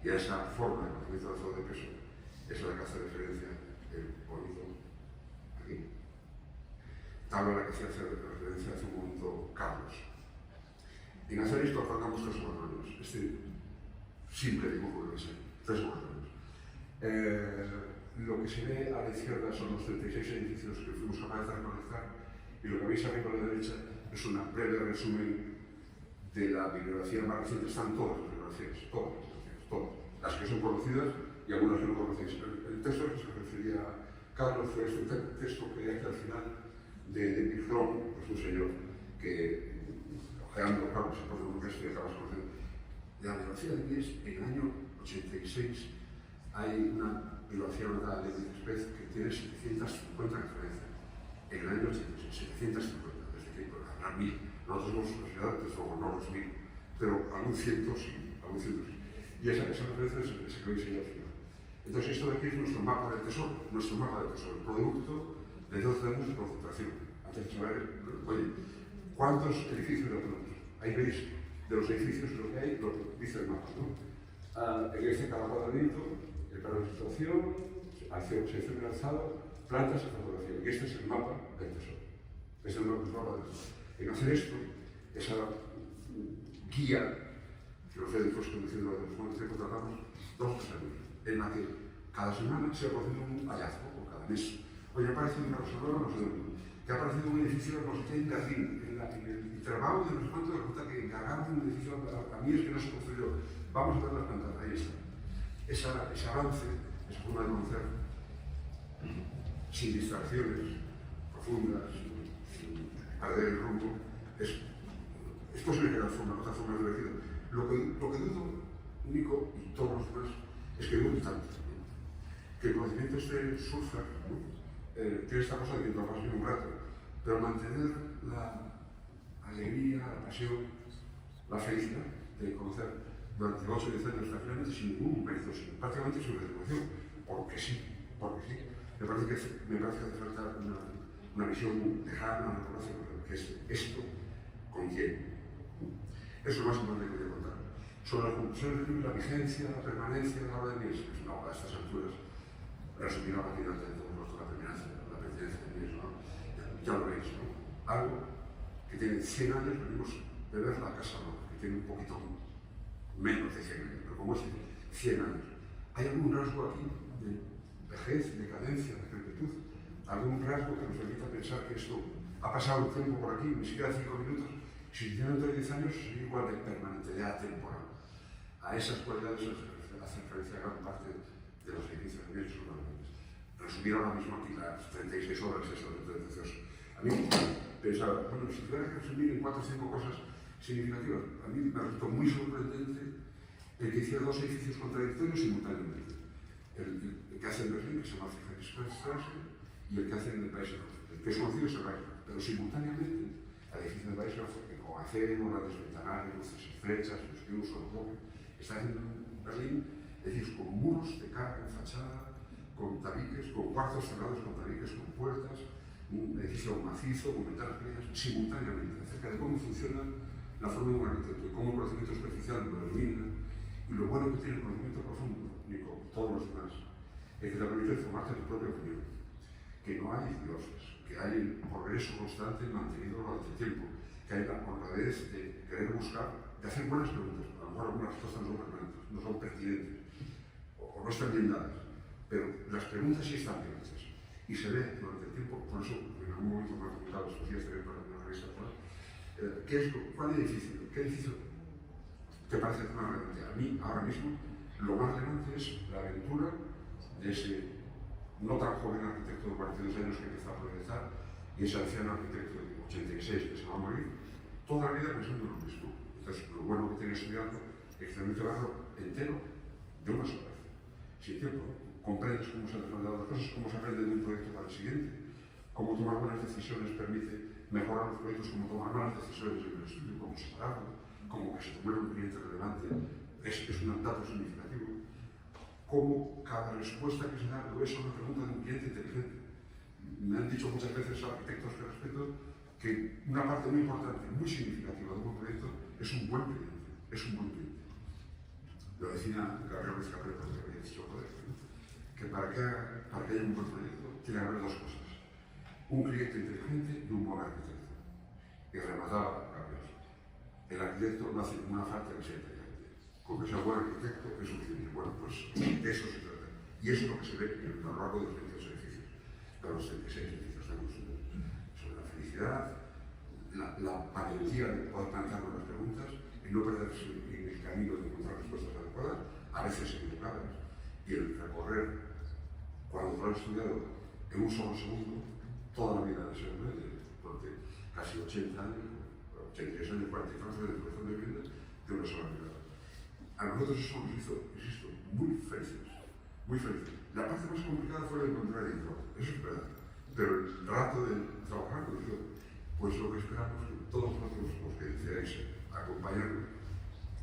Y a esa forma de conocimiento lanzador de peso es a la que hace referencia el bonito aquí. Tabla a la que se hace referencia hace un momento Carlos. En hacer esto tratamos 3 o 4 años. Este simple dibujo debe ser 3 o 4 años. Lo que se ve a la izquierda son los 36 edificios que fuimos capaces de recolectar, y lo que veis arriba a la derecha es un breve resumen de la bibliografía más reciente. Están todas las bibliografías, todas. Las que son conocidas y algunas que no conocéis. El texto al que se refería Carlos fue este texto que hay aquí al final de David Fromm, pues un señor que, ojeando, claro, se pone un texto y acabas conociendo. De la bibliografía de Mies, en el año 86, hay una bibliografía notada de Spez que tiene 750 referencias. En el año 86, 750, desde que habrá 1000. Nosotros hemos considerado que son no los 1000, pero algún ciento sí, Y esa referencia es esa que veis ahí al final. Entonces, esto de aquí es nuestro mapa del tesoro, el producto de 12 años de concentración. Antes de saber, oye, ¿cuántos edificios tenemos? Ahí veis, de los edificios lo que hay, lo que dice el mapa, ¿no? En cada cuadradito, el plano de situación, acción, selección de lanzado, plantas y fotografía. Y este es el mapa del tesoro. Es el mapa del tesoro. En hacer esto, esa guía que los médicos conduciendo a los momentos que tratamos 2 o 3 años, en la que cada semana se ha producido un hallazgo, o cada mes. Hoy ha aparecido una reserva, no sé dónde, que ha aparecido un edificio, no sé qué, en Gardín, en el intervalo de no sé cuánto, resulta que encargaron un edificio a mí es que no se construyó. Vamos a ver las plantas, ahí está. Ese avance, esa forma de conocer, sin distracciones profundas, sin perder el rumbo, es posible que otra forma de elegir. Lo que dudo, Nico y todos los demás, es que dudo tanto, ¿no? Que el conocimiento este surfer, ¿no? Tiene esta cosa de que lo vas bien un rato, pero mantener la alegría, la pasión, la felicidad de conocer durante 8 o 10 años tranquilamente sin ningún mérito, prácticamente sin retribución, porque sí. Me parece que hace falta una visión lejana, una conoce que es esto con quién. Eso es lo más importante que quería contar. Sobre las conclusiones del libro, la vigencia, la permanencia de la obra de Mies, pues no, a estas alturas, resumir la página de todos la pertenencia de Mies, ¿no? Ya lo veis, ¿no? Algo que tiene 100 años, venimos de ver la casa, ¿no? Que tiene un poquito menos de 100 años, pero como es 100 años. ¿Hay algún rasgo aquí de vejez, decadencia, decrepitud? ¿Algún rasgo que nos permita pensar que esto ha pasado un tiempo por aquí, ni siquiera 5 minutos? Si tiene dentro de 10 años, sería igual de permanente, ya temporal. A esas cualidades hace referencia a gran parte de los edificios de Mies urbanos. Resumir ahora mismo aquí las 36 obras estas de precioso. A mí pensaba, bueno, si tuviera que resumir en 4 o 5 cosas significativas, a mí me resultó muy sorprendente el que hiciera 2 edificios contradictorios simultáneamente. El que hace en Berlín, que se llama Friedrichstraße, y el que hace en el Weisshof. El que es conocido es el Weisshof, pero simultáneamente el edificio de Weisshof, con acero, grandes ventanales, luces estrechas, los que uso, está en Berlín, es decir, con muros de carga en fachada, con tabiques, con cuartos cerrados con tabiques, con puertas, un edificio macizo, con ventanas pequeñas, simultáneamente, acerca de cómo funciona la forma de un arquitecto y cómo el conocimiento superficial lo elimina, y lo bueno que tiene el conocimiento profundo, Nico, y todos los demás, es que te permite formarte tu propia opinión, que no hay dioses, que hay el progreso constante mantenido durante el tiempo, que hay la honradez de querer buscar, de hacer buenas preguntas. A lo mejor algunas respuestas no son permanentes, no son pertinentes, o no están bien dadas, pero las preguntas sí están bien hechas. Y se ve durante el tiempo, por eso en algún momento me han comentado estos días de ver para una revista actual, ¿cuál edificio? ¿Qué edificio te parece más relevante? A mí, ahora mismo, lo más relevante es la aventura de ese no tan joven arquitecto de 42 años que empieza a progresar y ese anciano arquitecto de 86 que se va a morir, toda la vida pensando en lo mismo. Entonces, lo bueno que tiene estudiando es que también te va a verlo entero de una sola vez. Sin tiempo, comprendes cómo se han desarrollado las cosas, cómo se aprende de un proyecto para el siguiente, cómo tomar buenas decisiones permite mejorar los proyectos, cómo tomar malas decisiones en el estudio, cómo separarlo, cómo que se tomara un cliente relevante, es un dato significativo. Cómo cada respuesta que se da es una pregunta de un cliente inteligente. Me han dicho muchas veces arquitectos que respeto que una parte muy importante, muy significativa de un buen proyecto es un buen cliente, es un buen cliente. Lo decía Gabriel Ruiz Cabrera, que había dicho poder, ¿no? Que para que haya un buen proyecto tiene que haber 2 cosas, un cliente inteligente y un buen arquitecto. Y remataba Gabriel, el arquitecto no hace ninguna falta que sea inteligente. Con que sea buen arquitecto es suficiente. Bueno, pues de eso se trata. Y eso es lo que se ve a lo largo de los 22 edificios, de los 36 edificios sobre la felicidad, la valentía de poder plantearnos las preguntas y no perderse en el camino de encontrar respuestas adecuadas, a veces equivocadas, y el recorrer, cuando lo has estudiado en un solo segundo, toda la vida de ese hombre, porque casi 80 años, 83 años, 40 años de educación de vida, de una sola mirada. A nosotros eso nos hizo, insisto, muy felices, muy felices. La parte más complicada fue la de encontrar el editor, eso es verdad, pero el rato de trabajar con eso, pues lo que esperamos es que todos nosotros, los que deseáis acompañarnos,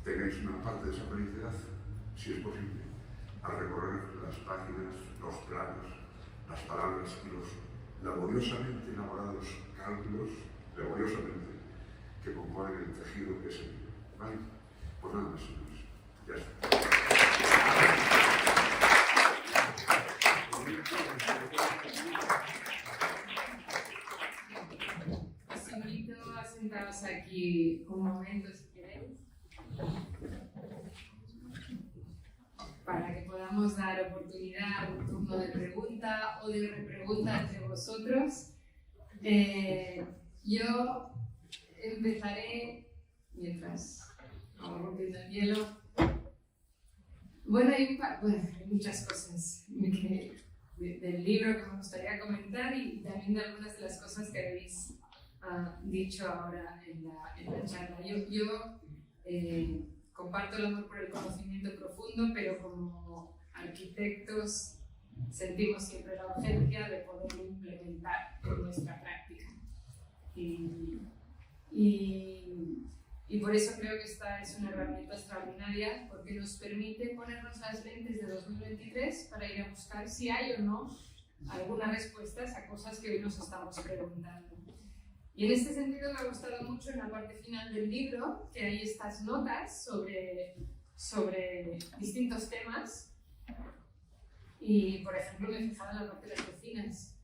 tengáis una parte de esa felicidad, si es posible, al recorrer las páginas, los planos, las palabras y los laboriosamente elaborados cálculos, laboriosamente, que componen el tejido que es el libro. ¿Vale? Pues nada más. Ya está. Os invito a sentaros aquí un momento si queréis, para que podamos dar oportunidad a un turno de pregunta o de repregunta entre vosotros. Yo empezaré mientras vamos rompiendo el hielo. Bueno, hay muchas cosas del libro que me gustaría comentar y también de algunas de las cosas que habéis dicho ahora en la charla. Yo comparto el amor por el conocimiento profundo, pero como arquitectos sentimos siempre la urgencia de poderlo implementar en nuestra práctica. Y Y por eso creo que esta es una herramienta extraordinaria, porque nos permite ponernos las lentes de 2023 para ir a buscar si hay o no algunas respuestas a cosas que hoy nos estamos preguntando. Y en este sentido me ha gustado mucho en la parte final del libro que hay estas notas sobre distintos temas. Y, por ejemplo, me he fijado en la parte de las cocinas,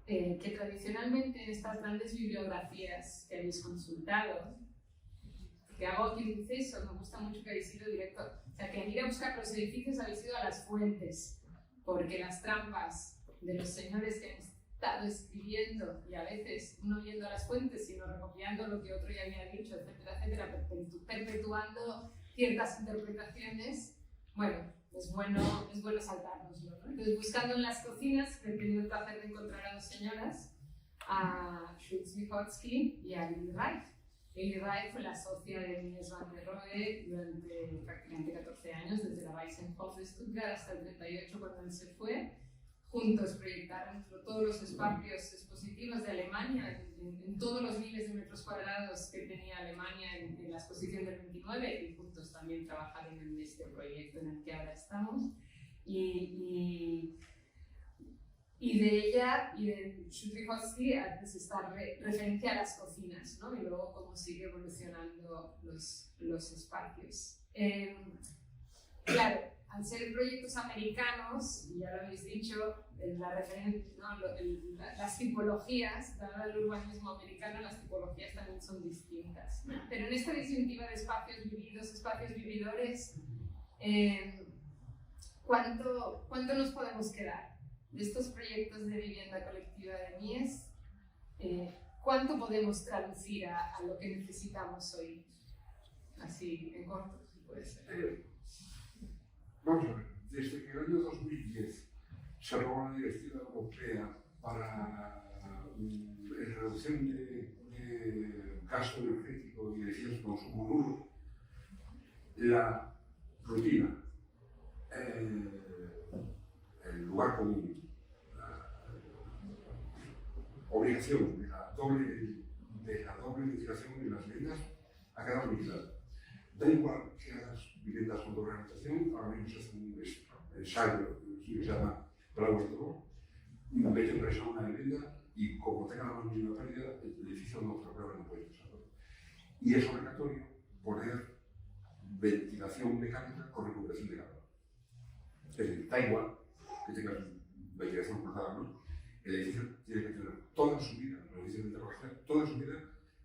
que tradicionalmente en estas grandes bibliografías que habéis consultado, que hago aquí un inciso, me gusta mucho que habéis ido directo, o sea, que al ir a buscar los edificios habéis ido a las fuentes, porque las trampas de los señores que han estado escribiendo, y a veces no yendo a las fuentes, sino recopilando lo que otro ya había dicho, etcétera, etcétera, perpetuando ciertas interpretaciones, bueno, es bueno saltárnoslo, ¿no? Entonces, buscando en las cocinas, he tenido el placer de encontrar a dos señoras, a Schultz-Michotsky y a Lili Reich. Lili Reich fue la socia de Mies van der Rohe durante prácticamente 14 años, desde la Weissenhof de Stuttgart hasta el 38, cuando él se fue. Juntos proyectaron todos los espacios expositivos de Alemania, en todos los miles de metros cuadrados que tenía Alemania en la exposición del 29, y juntos también trabajaron en este proyecto en el que ahora estamos. Y de ella y de Schultz-Michotsky antes está referencia a las cocinas, ¿no? Y luego cómo sigue evolucionando los espacios. Claro, al ser proyectos americanos, y ya lo habéis dicho, las tipologías, dado el urbanismo americano, las tipologías también son distintas. Pero en esta disyuntiva de espacios vividos, espacios vividores, ¿cuánto nos podemos quedar de estos proyectos de vivienda colectiva de Mies? ¿Cuánto podemos traducir a lo que necesitamos hoy? Así, en corto, si puede ser. Vamos a ver, desde que el año 2010 se aprobó la Directiva Europea para la reducción de gasto energético y de eficiencia de consumo nulo, la rutina, el lugar común, la obligación de la doble ventilación en las viviendas ha quedado liquidada. Da igual que hagas viviendas con doble habitación, ahora mismo se hace un ensayo que se llama Blauer Door, meten presión a una vivienda y como tenga la más mínima pérdida, el edificio no puede pasar. Y es obligatorio poner ventilación mecánica con recuperación de calor. Es decir, da igual que tengas ventilación forzada, ¿no? El edificio tiene que tener toda su vida, los edificios de interrogación, toda su vida,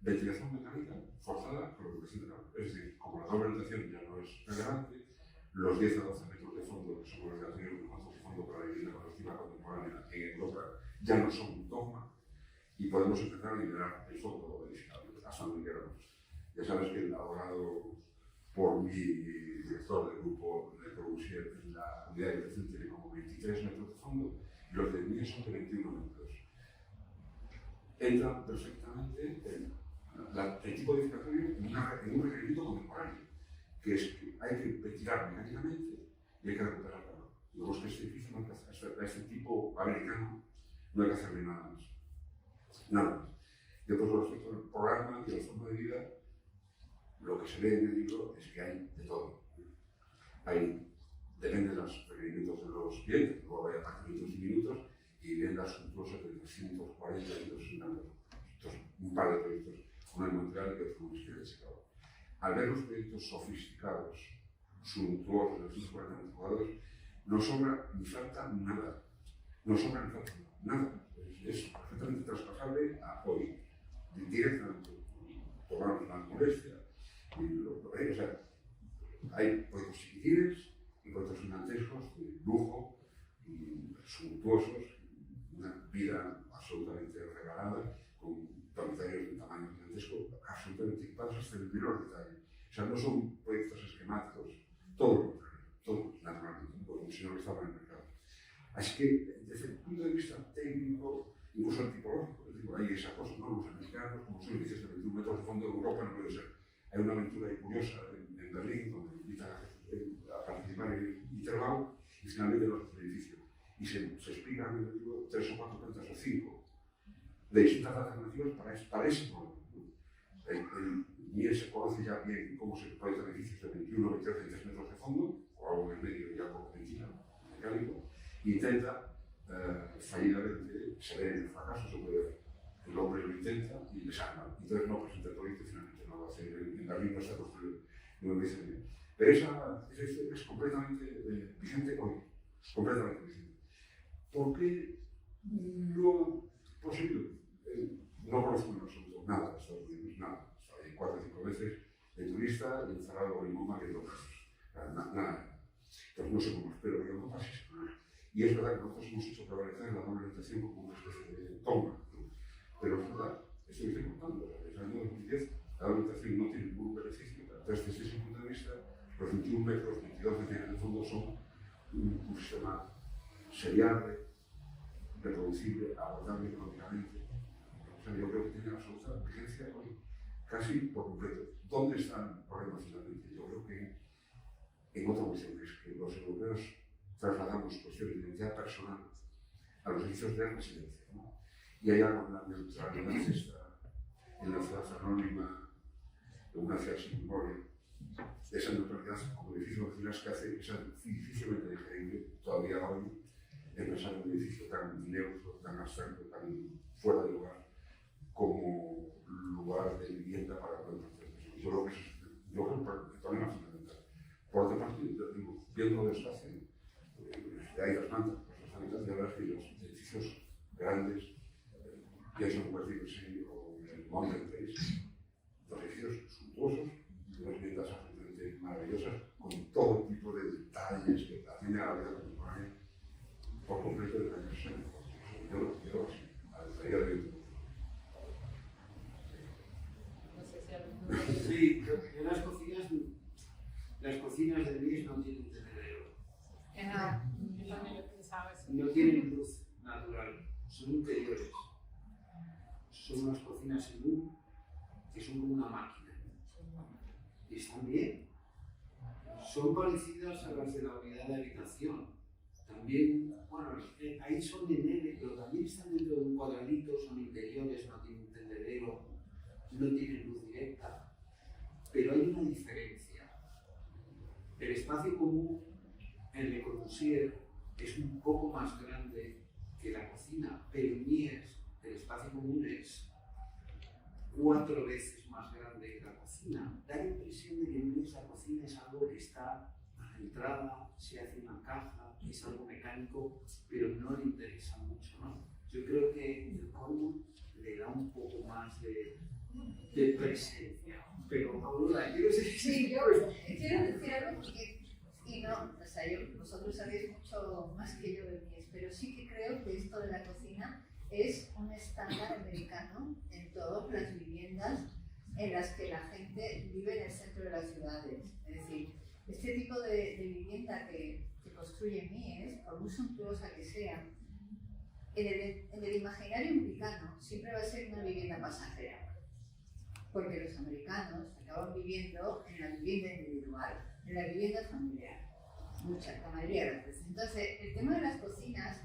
ventilación mecánica forzada con recuperación de calor. Es decir, como la doble ventilación ya no es relevante, los 10 a 12 metros de fondo, que son los obligatorios de fondo para la vivienda colectiva contemporánea en Europa, ya no son un dogma y podemos empezar a liberar el fondo edificable hasta donde queramos. Ya sabes que el elaborado por mi director del grupo de Corbusier en la unidad de habitación tiene como 23 metros de fondo y los de Mies son de 21 metros. Entra perfectamente el tipo de edificatorio en un requerimiento contemporáneo, que es que hay que ventilar mecánicamente y hay que recuperar calor. Digamos que este edificio no hay que hacer, a este tipo americano no hay que hacerle nada más. Nada más. Después, con respecto al programa y a la forma de vida, lo que se ve en el libro es que hay de todo. Depende de los requerimientos de los clientes, luego hay apartamentos diminutos y viviendas suntuosas de 240 y 200, un par de proyectos, uno en Montreal y otro en Chicago. Al ver los proyectos sofisticados, suntuosos, de 240 metros cuadrados, no sobra ni falta nada. No sobra ni falta nada. Es perfectamente traspasable a hoy, directamente. Tomarnos la molestia. O sea, hay proyectos chiquitines y proyectos gigantescos de lujo y suntuosos, una vida absolutamente regalada, con dormitorios de tamaño gigantesco, absolutamente equipados hasta el menor detalle. O sea, no son proyectos esquemáticos, todo lo contrario, todos, naturalmente, por un señor que estaba en el mercado. Así que, desde el punto de vista técnico, incluso antipológico, digo, hay esa cosa, ¿no? Los americanos, como son edificios de 21 metros de fondo en Europa, no puede ser. Hay una aventura curiosa en Berlín, donde invitan a participar en Intervalo, y finalmente no es un edificio. Y se explican en el libro 3 o 4 plantas o 5 de distintas alternativas para ese problema. ni él se conoce ya bien cómo se proyectan edificios de 21, 22, 23 metros de fondo, o algo en el medio ya poco mecánico, e intenta fallidamente, se ve en el fracaso, se puede ver. El hombre lo intenta y le salva. Entonces no presenta el proyecto y finalmente no lo hace. En Berlín no está construido, no lo dice bien. Pero esa historia es completamente vigente hoy. Completamente vigente. ¿Por qué lo posible? No conozco en absoluto nada de Estados Unidos, nada. Estoy 4 o 5 veces de turista y encerrado en MoMA que no nada. Entonces no sé cómo espero que no pase eso. Y es verdad que nosotros hemos hecho prevalecer la doble orientación como una especie de toma, ¿no? Pero es verdad, esto que estoy contando, desde el año 2010 la doble orientación no tiene ningún beneficio. Desde ese punto de vista, los 21 metros, 22 metros en el fondo son un sistema seriable, reproducible, abordable económicamente. O sea, yo creo que tiene absoluta vigencia hoy, casi por completo. ¿Dónde está el problema finalmente? Yo creo que en otra cuestión es que los europeos trasladamos cuestiones de identidad personal a los servicios de residencia, ¿no? Y hay algo en la neutralidad esta, en la ciudad anónima, en una ciudad sin memoria, esa neutralidad como edificio de oficinas que hace que sea difícilmente digerible todavía hoy en pensar en un edificio tan neutro, tan abstracto, tan fuera de lugar como lugar de vivienda para cualquier persona. Yo creo que es el problema fundamental. Por otra parte, digo, viendo despacio, de ahí las plantas, las sanidades de verdad que los edificios grandes, pienso en West o en el Mountain Place, los edificios suntuosos, unas viviendas absolutamente maravillosas, con todo tipo de detalles que atienden a la vida contemporánea por completo de la casa. Yo lo quiero así, a día de hoy. Sí, las cocinas de Mies no tienen tendedero. No tienen luz natural, son interiores. Son unas cocinas en U que son como una máquina. Y están bien. Son parecidas a las de la unidad de habitación. También, bueno, ahí son en L, pero también están dentro de un cuadradito, son interiores, no tienen tendedero, no tienen luz directa. Pero hay una diferencia. El espacio común en Le Corbusier es un poco más grande que la cocina, pero en Mies el espacio común es 4 veces más grande que la cocina. Da la impresión de que en Mies la cocina es algo que está a la entrada, se hace una caja, es algo mecánico, pero no le interesa mucho, ¿no? Yo creo que el Corbu le da un poco más de presencia. Pero Aurora, quiero decir... Sí, yo quiero decir algo porque, y no, o sea, vosotros sabéis mucho más que yo de Mies, pero sí que creo que esto de la cocina es un estándar americano en todas las viviendas en las que la gente vive en el centro de las ciudades. Es decir, este tipo de vivienda que construye Mies, por muy suntuosa que sea, en el imaginario americano siempre va a ser una vivienda pasajera. Porque los americanos acaban viviendo en la vivienda individual, en la vivienda familiar, la mayoría de las veces. Entonces, el tema de las cocinas,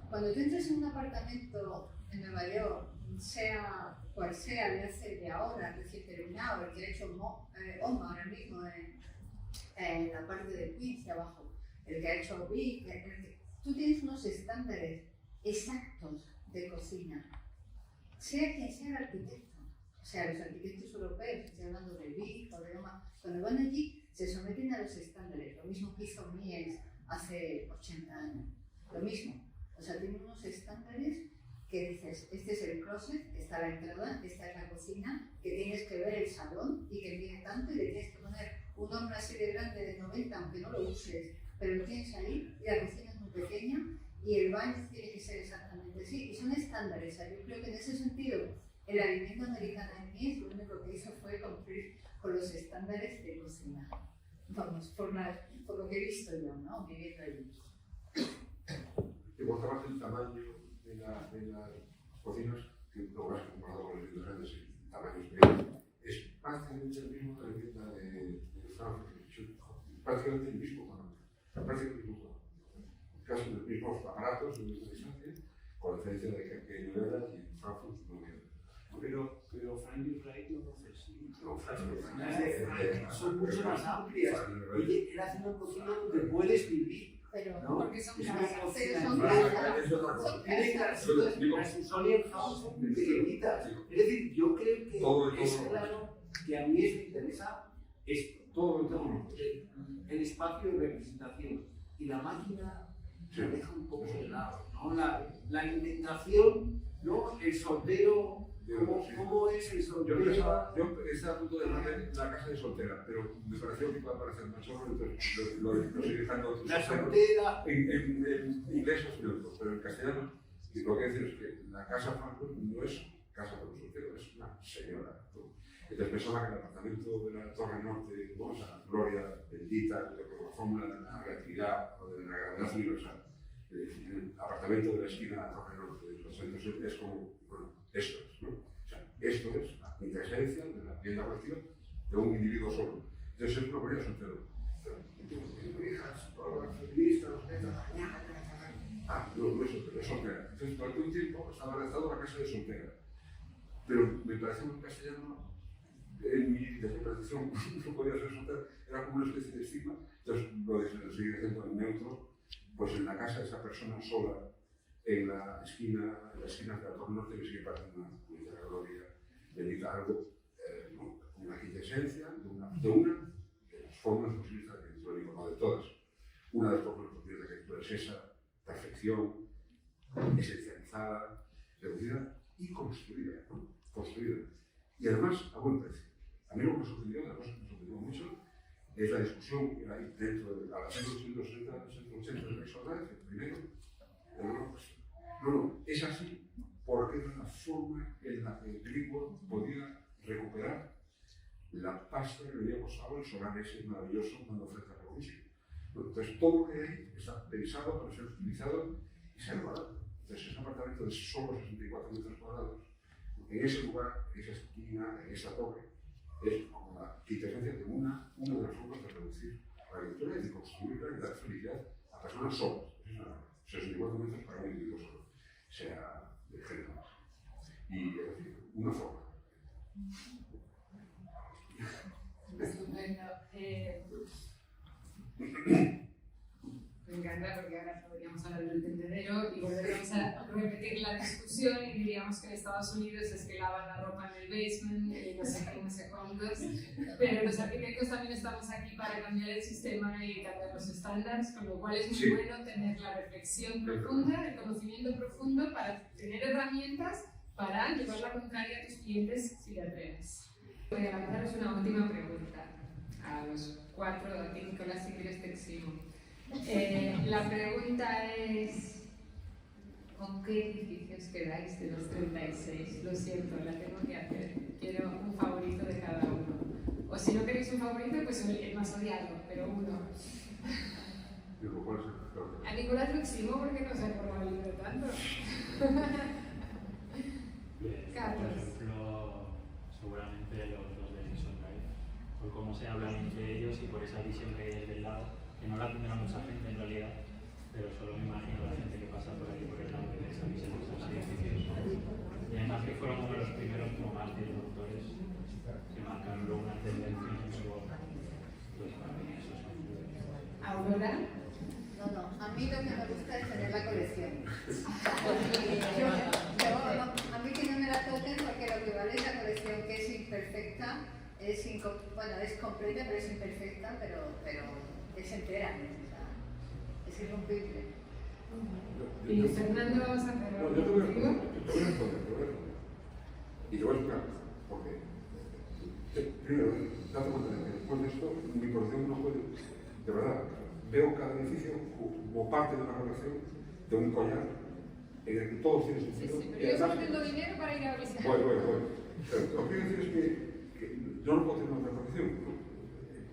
cuando tú entras en un apartamento en Nueva York, sea cual sea, de ahora, recién terminado, el que ha hecho OMA ahora mismo en la parte de Queens, abajo, el que ha hecho Vic, tú tienes unos estándares exactos de cocina, sea quien sea el arquitecto. O sea, los arquitectos europeos, estoy hablando de Vic o de OMA, cuando van allí se someten a los estándares, lo mismo que hizo Mies hace 80 años, lo mismo. O sea, tienen unos estándares que dices, este es el closet, esta es la entrada, esta es la cocina, que tienes que ver el salón y que tiene tanto y le tienes que poner un horno así de grande de 90, aunque no lo uses, pero lo tienes ahí y la cocina es muy pequeña y el baño tiene que ser exactamente así. Y son estándares, o sea, yo creo que en ese sentido el alimento americano en Mies lo único que hizo fue cumplir con los estándares de cocina. Vamos, por lo que he visto yo, ¿no? Viviendo allí. Y por otra parte, el tamaño de las cocinas, que lo vas comparado con las viviendas grandes en tamaños pequeños, es prácticamente el mismo de la vivienda de Frankfurt. Prácticamente el mismo tamaño. Prácticamente el mismo tamaño. Casi los mismos aparatos, la misma distancia, con la diferencia de que en Nueva y en Frankfurt no había. Pero Frank Lloyd Wright lo hace así. son mucho más amplias. Oye, él hace una cocina donde puedes vivir. Pero, ¿no? porque son Es casas, una pero cocina son clara, casas. es otra cosa. Son Tiene casas. las son muy pequeñitas. Es decir, yo creo que es claro que a mí me interesa esto, el espacio de representación. Y la máquina se deja un poco de lado, ¿no? La alimentación, ¿no? El soltero. ¿Cómo es el soltero? Yo estaba a punto de llamarle la casa de soltera, pero me pareció que iba a parecer más solo, entonces lo estoy dejando. La soltera. En inglés es neutro, pero en castellano lo que decir es que la casa Franco no es casa para un soltero, es una señora. ¿No? Entonces pensaba que el apartamento de la Torre Norte, ¿no? O sea, Gloria bendita, con la fórmula de la relatividad o de la gravedad universal, el apartamento de la esquina de la Torre Norte de los centros es como, bueno, esto es, ¿no? O sea, esto es la quintesencia de la vivienda colectiva de un individuo solo. Entonces es una propiedad soltero. Hijas, todas las feministas, los netas, no es soltero, es soltera. Entonces durante un tiempo estaba redactado la casa de soltera. Pero me parece que en castellano, en mi interpretación, no podía ser soltera, era como una especie de estigma. Entonces lo seguí diciendo en neutro, pues en la casa de esa persona sola, en la esquina de la Torre Norte, que sigue pareciendo una gloria bendita, algo, una quintesencia de las formas posibles de arquitectura, no de todas. Una de las formas posibles de arquitectura es esa perfección, esencializada, reducida y construida, ¿no? Construida. Y además a buen precio. A mí lo que me sorprendió, una cosa que me sorprendió mucho, es la discusión que hay dentro de la ley 180 de la Exordice, el primero. No, es así porque era la forma en la que el Greenwood podía recuperar la pasta que le había costado el solar ese maravilloso dando frente a Corbusier. Entonces todo lo que hay está pensado para ser utilizado y ser valorado. Entonces ese apartamento de solo 64 metros cuadrados, en ese lugar, en esa esquina, en esa torre, es como la quintesencia de una de las formas de reducir la agricultura y de construirla y dar felicidad a personas solas. 64 metros para un individuo solo, sea de género. Y es decir, una forma. Estupendo. Me encanta porque ahora podríamos hablar del tendedero y volveríamos a repetir la discusión y diríamos que en Estados Unidos es que lavan la ropa en el basement y no sé qué, no sé cuántos, pero los arquitectos también estamos aquí para cambiar el sistema y cambiar los estándares, con lo cual es muy bueno tener la reflexión profunda, el conocimiento profundo para tener herramientas para llevar la contraria a tus clientes si te atreves. Voy a lanzaros una última pregunta a los cuatro, a ti Nicolás, si quieres te eximo. La pregunta es, ¿con qué edificios quedáis de los 36? Lo siento, la tengo que hacer. Quiero un favorito de cada uno. O si no queréis un favorito, pues el más odiado, pero uno. A Nicolás lo eximo porque no se ha acordado de tanto. Por ejemplo, seguramente los de Nixon Drive, por cómo se hablan entre ellos y por esa visión que hay desde el lado, que no la tendrá mucha gente en realidad, pero solo me imagino la gente que pasa por aquí por el lado que esa visión de esos edificios. Y además que fueron uno de los primeros como más disruptores que marcaron luego una tendencia en su obra. Pues para mí eso es un... ¿Aurora? No, a mí lo que me gusta es tener la colección. A mí que no me la toquen porque lo que vale es la colección, que es imperfecta, es completa pero es imperfecta, pero es entera, o sea, es irrompible. Y Fernando, vamos a hacer yo te voy a responder. Y te voy a explicar por qué. Primero, date cuenta de que después de esto, mi colección no puede, de verdad, veo cada edificio como parte de una relación, de un collar, en el que todos tienen sentido. Sí, pero yo solo tengo dinero para ir a visitar. Bueno. Pero lo que quiero decir es que yo no puedo tener otra colección.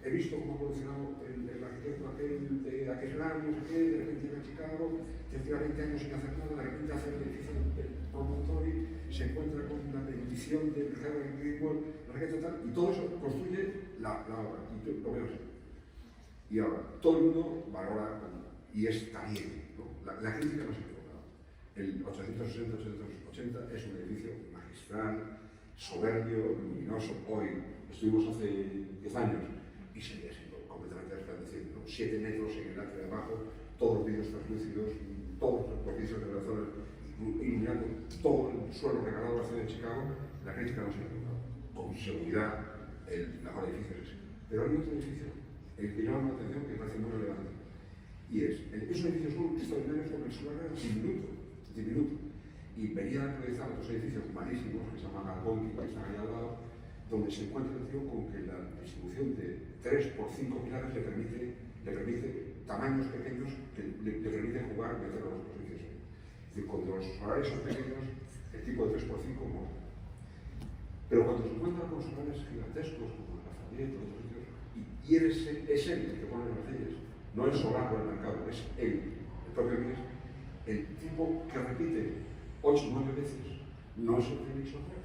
He visto cómo ha evolucionado el arquitecto aquel de aquel año, no sé qué, de repente llega a Chicago, lleva 20 años sin hacer nada, de repente hace el edificio del promontorio, se encuentra con la bendición del Harry Greenwood, no sé qué tal, y todo eso construye la obra. Y yo lo veo así. Y ahora, todo el mundo valora, y está bien, ¿no? La crítica no se equivoca. El 860-880 es un edificio magistral, soberbio, luminoso. Hoy estuvimos hace 10 años y seguía siendo completamente resplandeciente, ¿no? 7 metros en el arte de abajo, todos los vidrios translúcidos, todos los edificios de la zona, iluminando todo el suelo regalado a la ciudad de Chicago. La crítica no se ha equivocado. Con seguridad, el mejor edificio es ese. Pero hay otro edificio, el que llama la atención, que parece muy relevante. Y es un edificio extraordinario sobre el suelo diminuto. Y venía a realizar otros edificios malísimos que se llaman Algonquin, que están ahí al lado, donde se encuentra atención con que la distribución de 3 por 5 pilares le permite tamaños pequeños que le permiten jugar y meter los edificios. Es decir, cuando los solares son pequeños, el tipo de 3 por 5 mola. Pero cuando se encuentran con solares gigantescos, como el Lafayette, otros sitios, y es él el que pone las leyes, no el solar o el mercado, es él, el propio Mies, el tipo que repite 8 o 9 veces, no es el Félix Soler,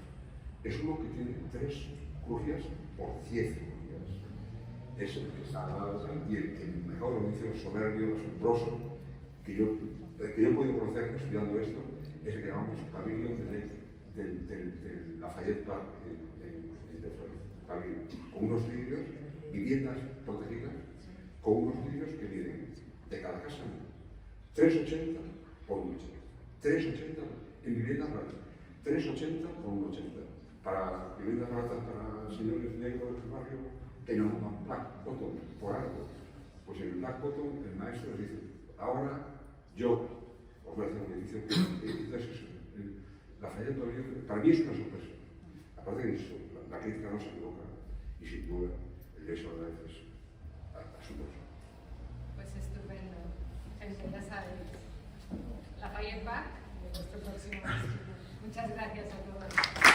es uno que tiene 3 crujías por 10 crujías. Es el que está al lado y el mejor edificio soberbio, asombroso, que yo he podido conocer estudiando esto, es el que llamamos Pavilion del Lafayette Park en Detroit. Con unos vidrios, viviendas protegidas, con unos vidrios que miden de cada casa 3,80 por 1,80. 3,80 en viviendas baratas, 3,80 por 1,80. Para viviendas baratas para señores negros del barrio, que no llaman Black Bottom, por algo. Pues en el Black Bottom el maestro les dice, ahora yo os voy a hacer un edificio que es eso. Lafayette para mí es una sorpresa. Aparte de eso, la crítica no se equivoca y sin duda el hecho de es asombroso. Pues estupendo. Gente, ya sabéis. Lafayette Park, de vuestro próximo. Muchas gracias a todos.